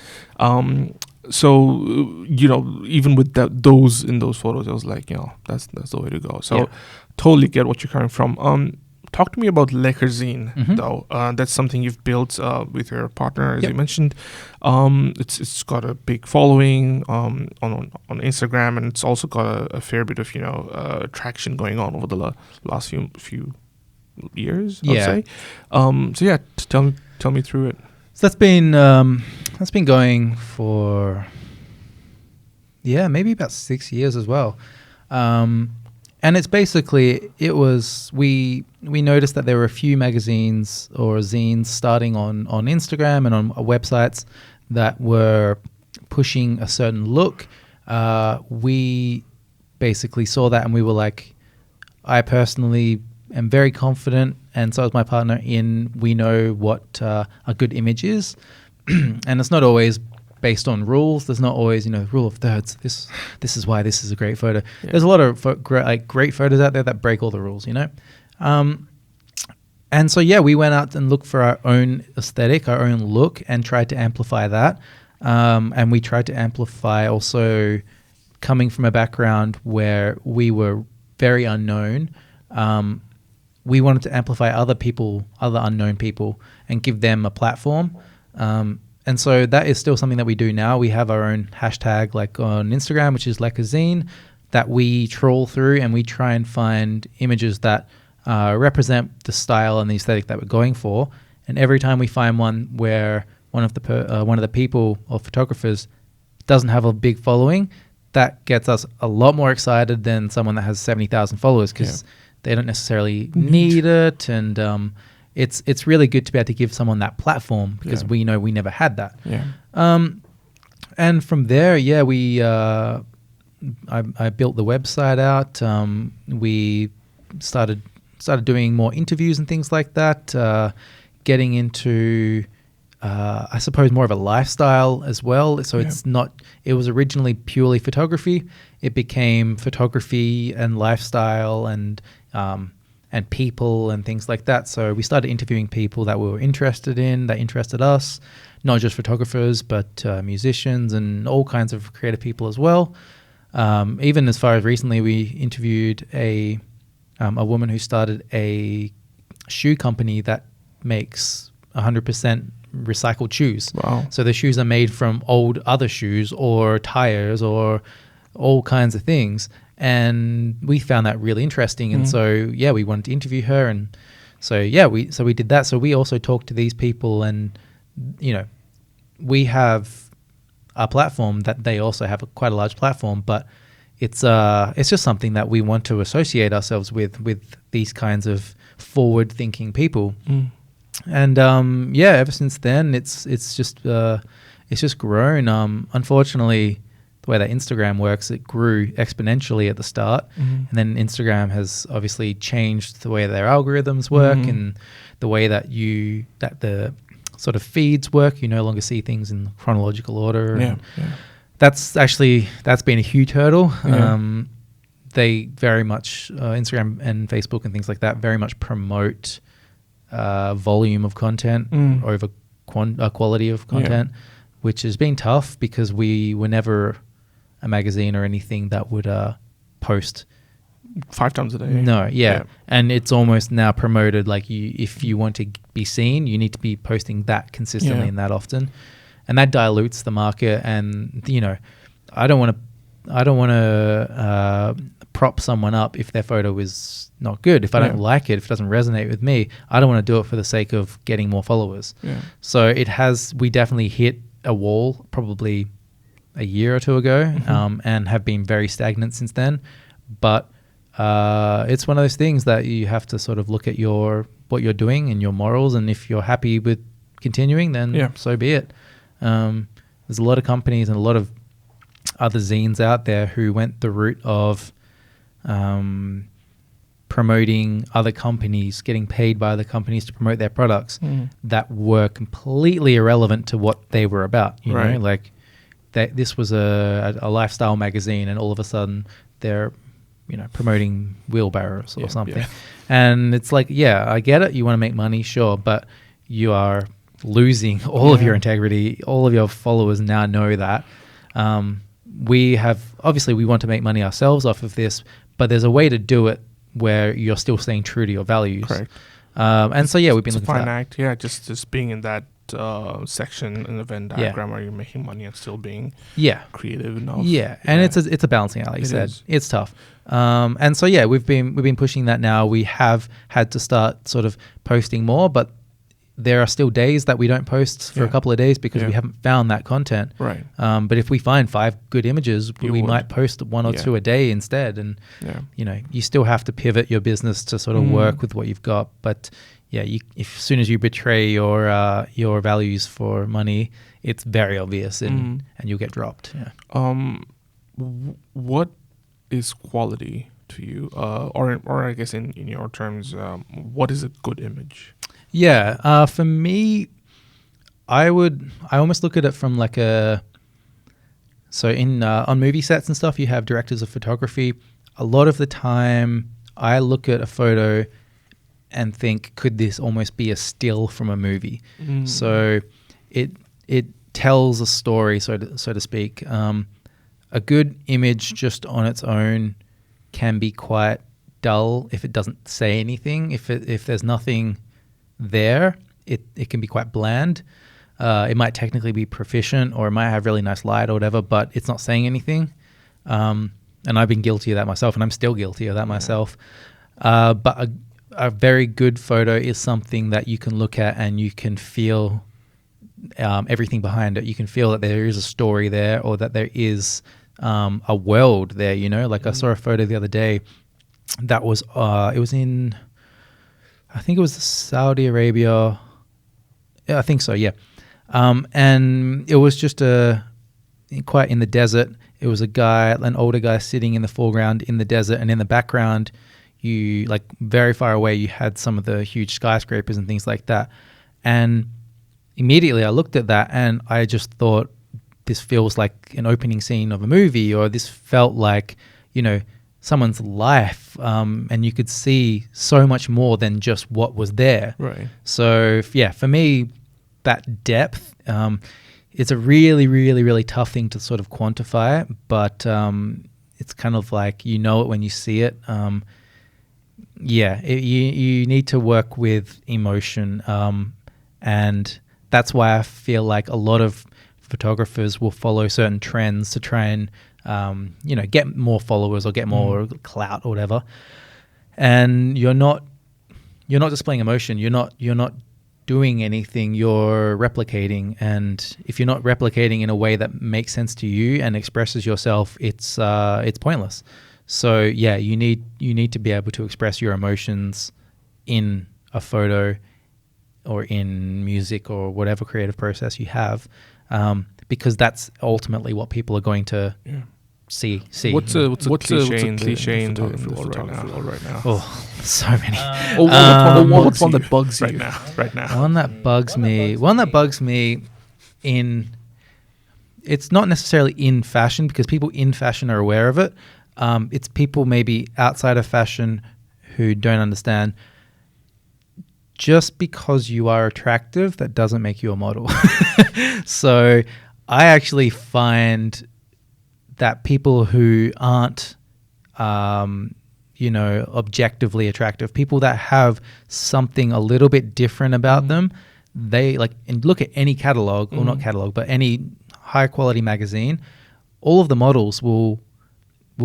So, even with those in those photos, I was like, that's the way to go. So totally get what you're coming from. Talk to me about Lekkerzine, though. That's something you've built with your partner, as you mentioned. It's got a big following on Instagram, and it's also got a fair bit of traction going on over the last few years, I'd say. So tell me through it. So that's been going for maybe about 6 years as well. And it's basically, we noticed that there were a few magazines or zines starting on Instagram and on websites that were pushing a certain look. We basically saw that, and we were like, I personally am very confident, and so is my partner, we know what a good image is. And it's not always based on rules. There's not always, rule of thirds. This is why this is a great photo. Yeah. There's a lot of great photos out there that break all the rules, And so, we went out and looked for our own aesthetic, our own look, and tried to amplify that. And we tried to amplify also coming from a background where we were very unknown. We wanted to amplify other people, other unknown people, and give them a platform. And so that is still something that we do now. We have our own hashtag like on Instagram, which is Lekkerzine, that we trawl through and we try and find images that represent the style and the aesthetic that we're going for. And every time we find one where one of the people or photographers doesn't have a big following, that gets us a lot more excited than someone that has 70,000 followers, because they don't necessarily need it. And it's really good to be able to give someone that platform, because we know we never had that. And from there, I built the website out. We started doing more interviews and things like that, getting into I suppose more of a lifestyle as well. So it was originally purely photography. It became photography and lifestyle and people and things like that. So we started interviewing people that we were interested in, that interested us, not just photographers, but musicians and all kinds of creative people as well. Even as far as recently, we interviewed a woman who started a shoe company that makes 100% recycled shoes. Wow. So the shoes are made from old other shoes or tires or all kinds of things. And we found that really interesting. And so, we wanted to interview her. And so, we did that. So we also talked to these people, and, we have a platform that they also have quite a large platform, but it's just something that we want to associate ourselves with these kinds of forward thinking people. And ever since then, it's just grown. Unfortunately, the way that Instagram works, it grew exponentially at the start, and then Instagram has obviously changed the way their algorithms work and the way that the sort of feeds work. You no longer see things in chronological order. That's been a huge hurdle. They very much Instagram and Facebook and things like that very much promote volume of content over quality of content, which has been tough because we were never a magazine or anything that would post 5 times a day. No, and it's almost now promoted like if you want to be seen, you need to be posting that consistently and that often, and that dilutes the market. And I don't want to prop someone up if their photo is not good. If I don't like it, if it doesn't resonate with me, I don't want to do it for the sake of getting more followers. So we definitely hit a wall probably a year or two ago, and have been very stagnant since then. But it's one of those things that you have to sort of look at what you're doing and your morals, and if you're happy with continuing, then so be it. There's a lot of companies and a lot of other zines out there who went the route of promoting other companies, getting paid by other companies to promote their products that were completely irrelevant to what they were about. You know, like this was a lifestyle magazine, and all of a sudden they're promoting wheelbarrows or something. And it's like, I get it. You want to make money, sure, but you are losing all of your integrity. All of your followers now know that. We want to make money ourselves off of this, but there's a way to do it where you're still staying true to your values. Correct. And so we've been looking for that. It's a fine act. Just being in that section in the Venn diagram where you're making money and still being creative enough. And it's a balancing act, like you said. It's tough. And so we've been pushing that now. We have had to start sort of posting more, but there are still days that we don't post for a couple of days because we haven't found that content. Right. But if we find 5 good images, we might post 1 or 2 a day instead. And you still have to pivot your business to sort of work with what you've got. But as soon as you betray your values for money, it's very obvious, and you'll get dropped. What is quality to you, or I guess in your terms, what is a good image? For me, I almost look at it from like on movie sets and stuff, you have directors of photography. A lot of the time I look at a photo and think, could this almost be a still from a movie? So it tells a story, so to speak. A good image just on its own can be quite dull if it doesn't say anything. If there's nothing there, it can be quite bland. It might technically be proficient, or it might have really nice light or whatever, but it's not saying anything. And I've been guilty of that myself, and I'm still guilty of that myself. But a very good photo is something that you can look at and you can feel everything behind it. You can feel that there is a story there, or that there is a world there, you know? Like I saw a photo the other day that was, it was in, I think it was Saudi Arabia. Yeah, I think so, yeah. And it was just quite in the desert. It was an older guy sitting in the foreground in the desert, and in the background, you, like very far away, you had some of the huge skyscrapers and things like that. And immediately I looked at that and I just thought, this feels like an opening scene of a movie, or this felt like, you know, someone's life. And you could see so much more than just what was there. Right. So yeah, for me, that depth, it's a really, really, really tough thing to sort of quantify, but it's kind of like, you know it when you see it. You need to work with emotion, and that's why I feel like a lot of photographers will follow certain trends to try and get more followers or get more clout or whatever. And you're not displaying emotion. You're not doing anything. You're replicating, and if you're not replicating in a way that makes sense to you and expresses yourself, it's pointless. So yeah, you need to be able to express your emotions in a photo or in music or whatever creative process you have, because that's ultimately what people are going to see. What's a cliche in the photography world right now? Oh, so many. What's one that bugs you right now? One that bugs me in, it's not necessarily in fashion, because people in fashion are aware of it. It's people maybe outside of fashion who don't understand. Just because you are attractive, that doesn't make you a model. So I actually find that people who aren't, objectively attractive, people that have something a little bit different about them, they like, and look at any catalog, or not catalog, but any high quality magazine, all of the models will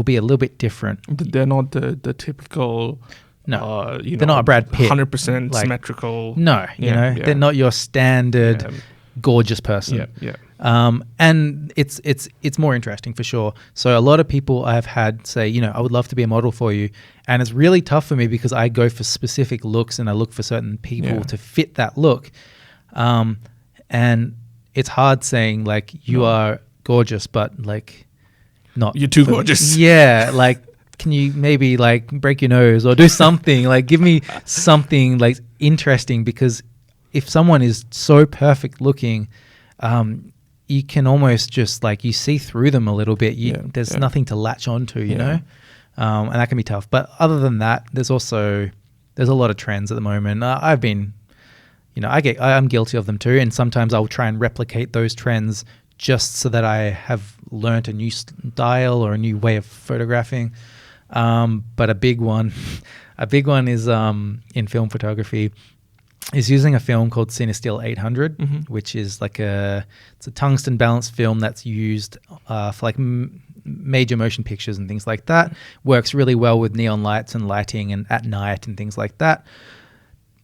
be a little bit different. They're not the typical. No, they're not a Brad Pitt. 100% symmetrical. No, they're not your standard gorgeous person. Yeah. And it's more interesting for sure. So a lot of people I've had say, I would love to be a model for you. And it's really tough for me because I go for specific looks and I look for certain people to fit that look. And it's hard saying like, you are gorgeous, but like not. You're too gorgeous. Yeah. Like, can you maybe like break your nose or do something? Like give me something like interesting, because if someone is so perfect looking, you can almost just like, you see through them a little bit. There's nothing to latch onto, you know? And that can be tough. But other than that, there's a lot of trends at the moment. I've been, I'm guilty of them too. And sometimes I'll try and replicate those trends just so that I have learnt a new style or a new way of photographing. But a big one is in film photography is using a film called Cinestill 800, which is like it's a tungsten balanced film that's used for like major motion pictures and things like that. Works really well with neon lights and lighting and at night and things like that.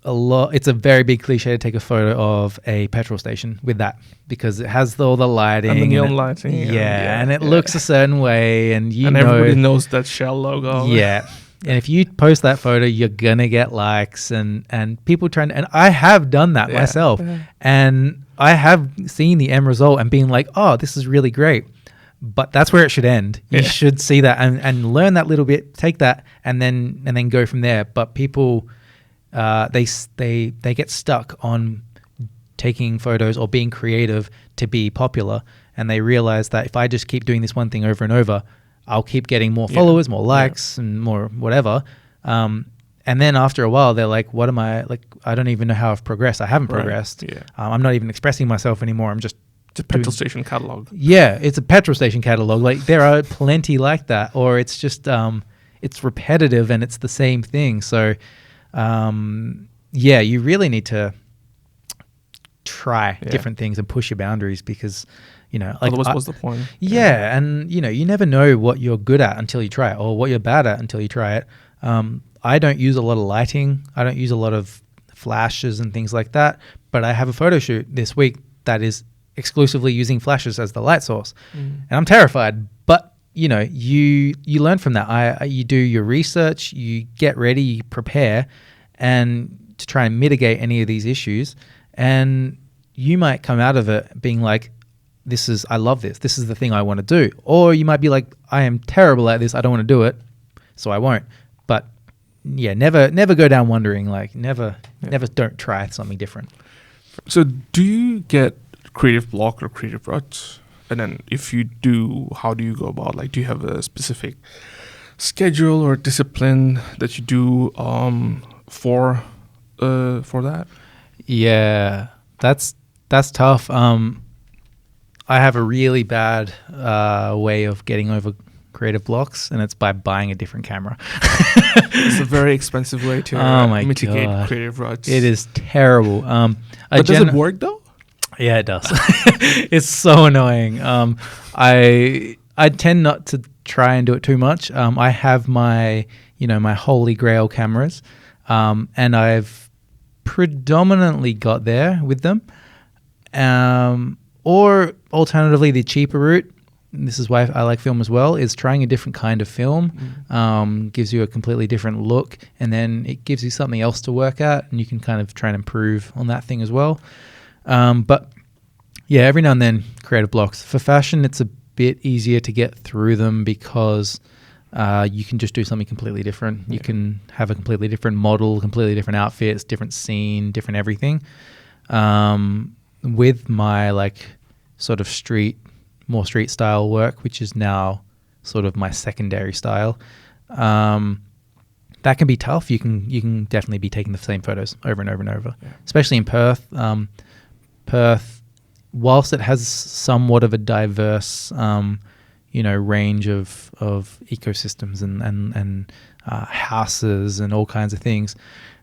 It's a very big cliche to take a photo of a petrol station with that, because it has all the lighting and the neon lighting. And it looks a certain way, and everybody knows that Shell logo. Yeah. And if you post that photo, you're gonna get likes and people trying to, and I have done that myself. And I have seen the end result and being like, oh, this is really great. But that's where it should end. You should see that and learn that little bit, take that and then go from there. But people they get stuck on taking photos or being creative to be popular, and they realize that if I just keep doing this one thing over and over, I'll keep getting more followers, more likes, and more whatever. And then after a while, they're like, what am I, like, I don't even know how I've progressed. I haven't progressed. I'm not even expressing myself anymore. I'm just It's a petrol station catalog. Yeah, it's a petrol station catalog. Like there are plenty like that, or it's just it's repetitive and it's the same thing. So yeah, you really need to try different things and push your boundaries, because like otherwise what's the point? Yeah, and you never know what you're good at until you try it, or what you're bad at until you try it. I don't use a lot of lighting. I don't use a lot of flashes and things like that, but I have a photo shoot this week that is exclusively using flashes as the light source, and I'm terrified. But you learn from that. You do your research, you get ready, you prepare, and to try and mitigate any of these issues. And you might come out of it being like, I love this. This is the thing I want to do. Or you might be like, I am terrible at this. I don't want to do it, so I won't. But yeah, never go down wondering. Like never don't try something different. So do you get creative block or creative ruts? And then if you do, how do you go about? Like, do you have a specific schedule or discipline that you do for that? Yeah, that's tough. I have a really bad way of getting over creative blocks, and it's by buying a different camera. It's a very expensive way to mitigate creative ruts. It is terrible. But does it work though? Yeah, it does. It's so annoying. I tend not to try and do it too much. I have my my holy grail cameras, and I've predominantly got there with them. Or alternatively, the cheaper route, and this is why I like film as well, is trying a different kind of film. Gives you a completely different look, and then it gives you something else to work at, and you can kind of try and improve on that thing as well. But yeah, every now and then creative blocks. For fashion, it's a bit easier to get through them because you can just do something completely different. You can have a completely different model, completely different outfits, different scene, different everything. With my sort of more street style work, which is now sort of my secondary style, that can be tough. You can definitely be taking the same photos over and over and over, especially in Perth. Perth, whilst it has somewhat of a diverse, range of ecosystems and houses and all kinds of things,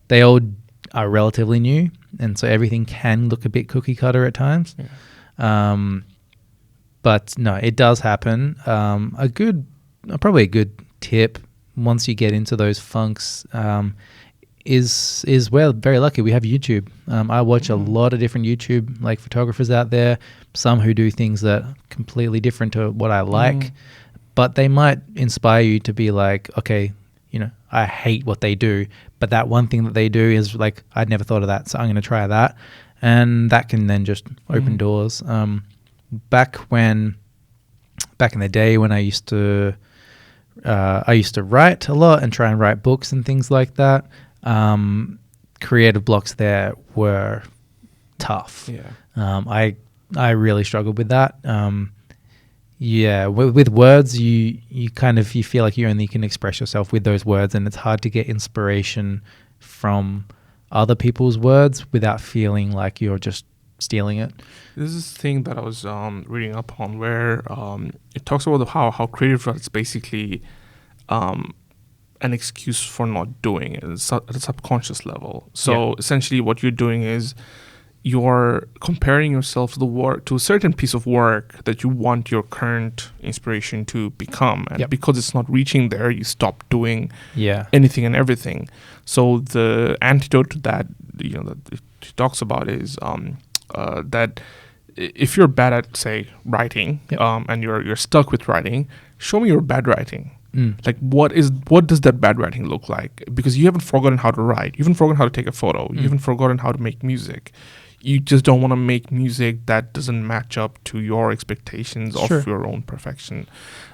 they all are relatively new, and so everything can look a bit cookie cutter at times. But no, it does happen. Probably a good tip once you get into those funks is we're very lucky. We have YouTube. I watch a lot of different YouTube photographers out there. Some who do things that are completely different to what I like, but they might inspire you to be like, okay, I hate what they do, but that one thing that they do is I'd never thought of that, so I'm going to try that, and that can then just open doors. Back in the day when I used to write a lot and try and write books and things like that, creative blocks there were tough. I really struggled with that. With words, you feel like you only can express yourself with those words, and it's hard to get inspiration from other people's words without feeling like you're just stealing it. This is a thing that I was reading up on where it talks about how creative ruts basically an excuse for not doing it at a subconscious level. So essentially what you're doing is you're comparing yourself to a certain piece of work that you want your current inspiration to become, and because it's not reaching there, you stop doing anything and everything. So the antidote to that, that he talks about is that if you're bad at, say, writing, and you're stuck with writing, show me your bad writing. What does that bad writing look like? Because you haven't forgotten how to write, you haven't forgotten how to take a photo, you haven't forgotten how to make music. You just don't want to make music that doesn't match up to your expectations of your own perfection.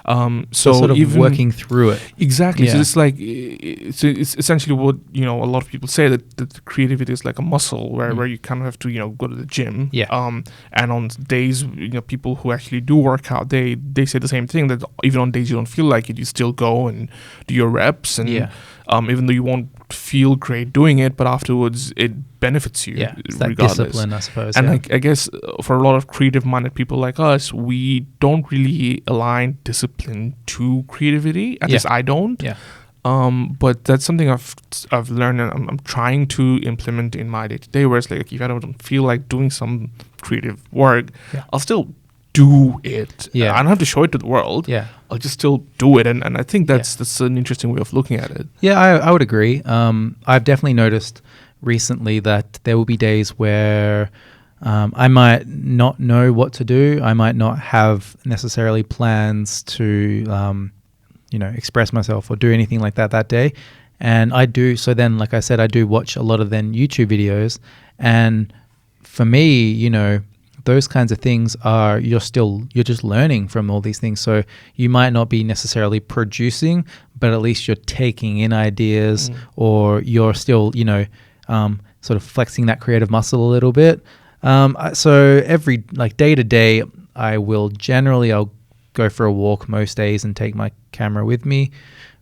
So sort of even working through it. exactly. So Yeah. it's like it's essentially what a lot of people say that creativity is like a muscle where you kind of have to go to the gym. Yeah. And on days people who actually do work out, they say the same thing, that even on days you don't feel like it, you still go and do your reps, and Yeah. even though you won't feel great doing it, but afterwards it benefits you. Yeah. It's that regardless. discipline, I suppose. And yeah. I guess for a lot of creative-minded people like us, we don't really align discipline to creativity. At least I don't. Yeah. But that's something I've learned, and I'm trying to implement in my day-to-day, where it's like, if I don't feel like doing some creative work, I'll still do it. Yeah. I don't have to show it to the world. Yeah. I'll just still do it. And I think that's an interesting way of looking at it. Yeah, I would agree. I've definitely noticed recently that there will be days where I might not know what to do. I might not have necessarily plans to, express myself or do anything like that day. And I do. So then, like I said, I do watch a lot of then YouTube videos. And for me, those kinds of things are, you're just learning from all these things. So you might not be necessarily producing, but at least you're taking in ideas, or you're still, sort of flexing that creative muscle a little bit. So every day to day, I'll go for a walk most days and take my camera with me.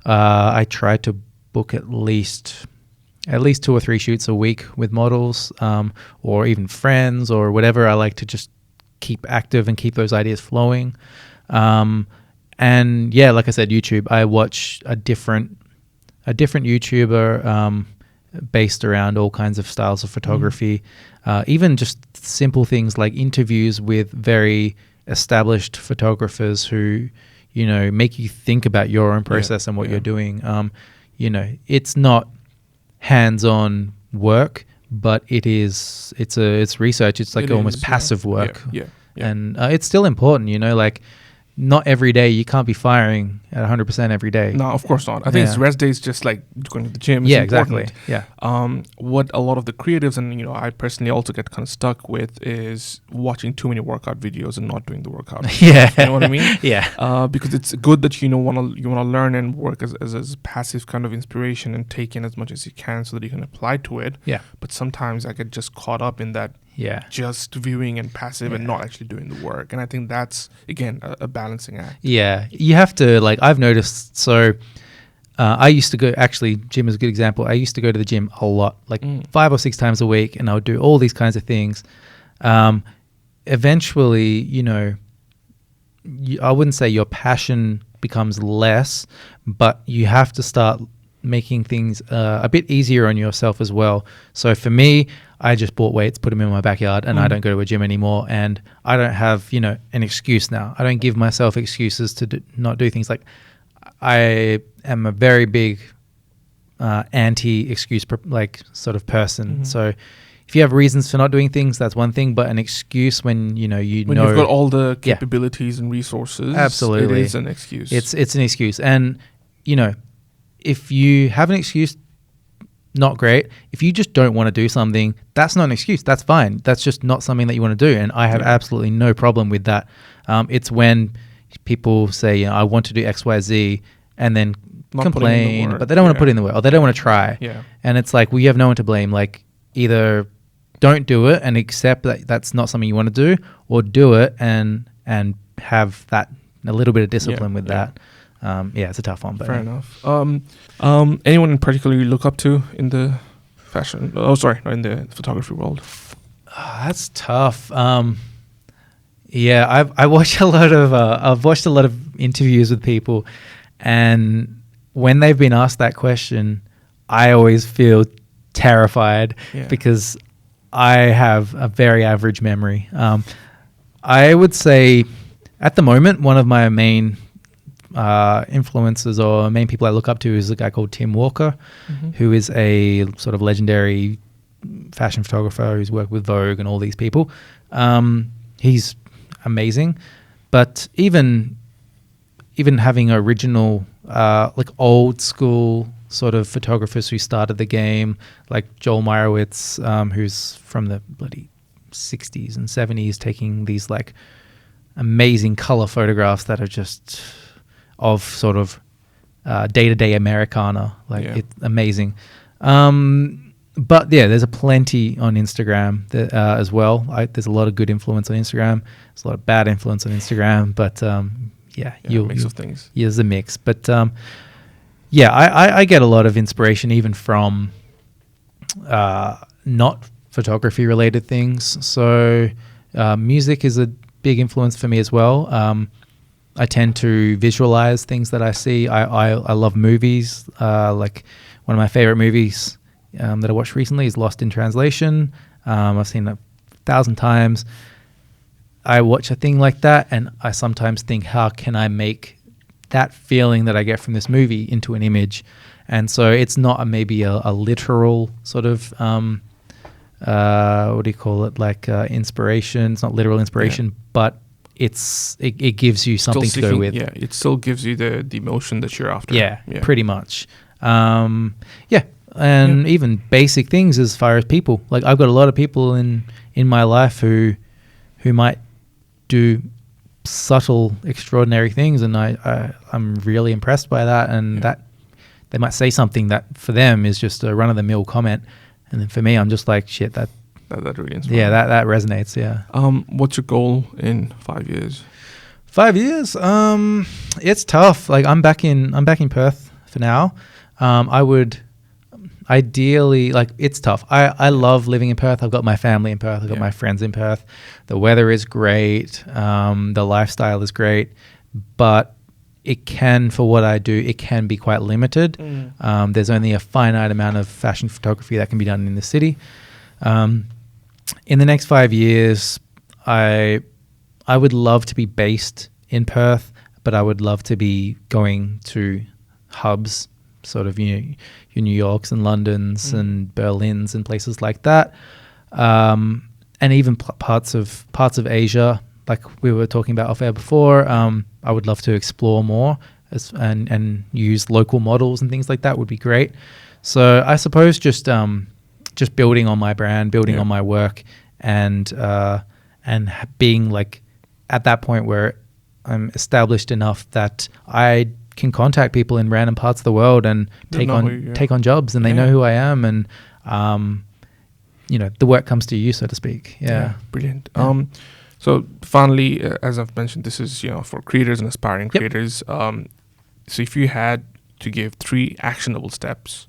I try to book at least 2 or 3 shoots a week with models, or even friends or whatever. I like to just keep active and keep those ideas flowing. And yeah, like I said, YouTube, I watch a different YouTuber, based around all kinds of styles of photography, even just simple things like interviews with very established photographers who, make you think about your own process and what you're doing. It's not hands-on work, but it's research. It's like almost passive work. Yeah. And it's still important, not every day. You can't be firing at 100% every day. No, of course not. I think it's rest days, just like going to the gym. Yeah, exactly. Yeah. What a lot of the creatives, and I personally also get kind of stuck with, is watching too many workout videos and not doing the workout. Yeah. You know what I mean? Yeah. Because it's good that you want to learn and work as passive kind of inspiration and take in as much as you can so that you can apply to it. Yeah. But sometimes I get just caught up in that. Yeah. Just viewing and passive and not actually doing the work. And I think that's, again, a balancing act. Yeah. You have to, I've noticed, so I used to go, actually, gym is a good example. I used to go to the gym a lot, 5 or 6 times a week, and I would do all these kinds of things. Eventually, I wouldn't say your passion becomes less, but you have to start making things a bit easier on yourself as well. So for me, I just bought weights, put them in my backyard, and I don't go to a gym anymore. And I don't have, an excuse now. I don't give myself excuses to not do things. I am a very big anti-excuse sort of person. So if you have reasons for not doing things, that's one thing. But an excuse when you've got all the capabilities and resources, absolutely, it is an excuse. It's an excuse. And if you have an excuse, not great. If you just don't want to do something, that's not an excuse. That's fine. That's just not something that you want to do. And I have absolutely no problem with that. It's when people say, I want to do X, Y, Z, and then not complain, but they don't want to put in the work, or they don't want to try. Yeah. And it's you have no one to blame. Either don't do it and accept that that's not something you want to do, or do it and have that a little bit of discipline with that. It's a tough one. But fair enough. Anyone in particular you look up to in the fashion? Oh, sorry, not in the photography world. That's tough. I've watched a lot of interviews with people, and when they've been asked that question, I always feel terrified because I have a very average memory. I would say at the moment, one of my main influences or main people I look up to is a guy called Tim Walker, who is a sort of legendary fashion photographer who's worked with Vogue and all these people. He's amazing, but even having original old school sort of photographers who started the game, like Joel Meyerowitz, who's from the bloody 60s and 70s, taking these amazing color photographs that are just sort of day-to-day Americana. Like it's amazing. But yeah, there's a plenty on Instagram that, as well. There's a lot of good influence on Instagram. There's a lot of bad influence on Instagram. But a mix of things. Yeah, there's a mix. But I get a lot of inspiration even from not photography related things. So music is a big influence for me as well. I tend to visualize things that I see. I love movies. Like one of my favorite movies that I watched recently is Lost in Translation. I've seen it 1,000 times. I watch a thing like that and I sometimes think, how can I make that feeling that I get from this movie into an image? And so it's not maybe a literal sort of, what do you call it? Like inspiration. It's not literal inspiration, but it gives you something to go with. Yeah, it still gives you the emotion that you're after. Yeah. Pretty much. Even basic things as far as people. Like I've got a lot of people in my life who might do subtle, extraordinary things, and I'm really impressed by that. And that they might say something that for them is just a run-of-the-mill comment, and then for me, I'm just like, shit, that really inspires. Yeah, that resonates. Yeah. What's your goal in 5 years? 5 years? It's tough. Like I'm back in Perth for now. I would ideally, like, it's tough. I love living in Perth. I've got my family in Perth. I've got my friends in Perth. The weather is great. The lifestyle is great, but it can, for what I do, it can be quite limited. There's only a finite amount of fashion photography that can be done in the city. In the next 5 years, I would love to be based in Perth, but I would love to be going to hubs, sort of, your New Yorks and Londons and Berlins and places like that, and even parts of Asia, like we were talking about off air before. I would love to explore more and use local models and things like that would be great. So I suppose just building on my brand, building on my work, and being like at that point where I'm established enough that I can contact people in random parts of the world and take on jobs, and they know who I am, and the work comes to you, so to speak. Yeah, brilliant. So finally, as I've mentioned, this is for creators and aspiring creators. So if you had to give 3 actionable steps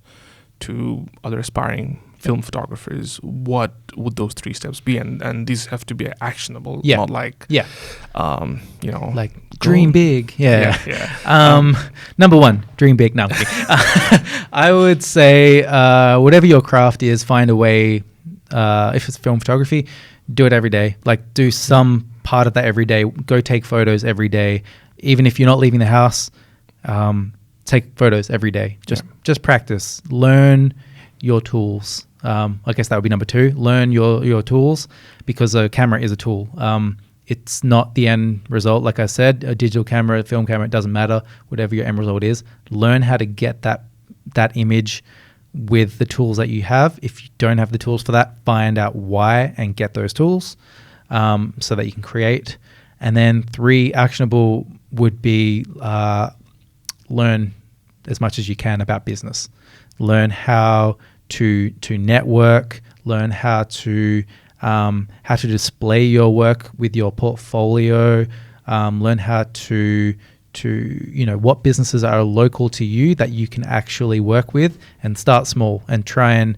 to other aspiring film photographers, what would those 3 steps be? And these have to be actionable, not like like dream big. Number 1, dream big. No, I would say whatever your craft is, find a way. If it's film photography, do it every day. Like do some part of that every day. Go take photos every day, even if you're not leaving the house. Take photos every day. Just practice. Learn your tools. I guess that would be number 2. Learn your tools, because a camera is a tool. It's not the end result. Like I said, a digital camera, a film camera, it doesn't matter. Whatever your end result is, learn how to get that image with the tools that you have. If you don't have the tools for that, find out why and get those tools so that you can create. And then 3 actionable would be learn as much as you can about business. Learn how to network. Learn how to display your work with your portfolio. Learn how to what businesses are local to you that you can actually work with, and start small and try and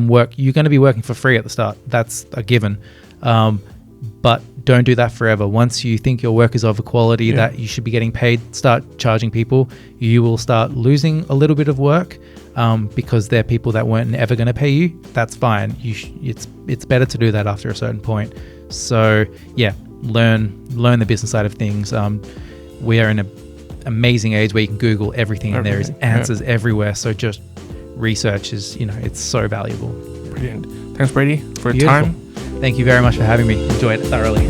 work. You're going to be working for free at the start. That's a given. But don't do that forever. Once you think your work is of a quality that you should be getting paid, start charging people. You will start losing a little bit of work because they're people that weren't ever going to pay you. That's fine. It's better to do that after a certain point. So learn the business side of things. We are in an amazing age where you can Google everything and there is answers everywhere. So just research is, it's so valuable. Brilliant. Thanks, Brady, for your time. Thank you very much for having me. Enjoyed it thoroughly.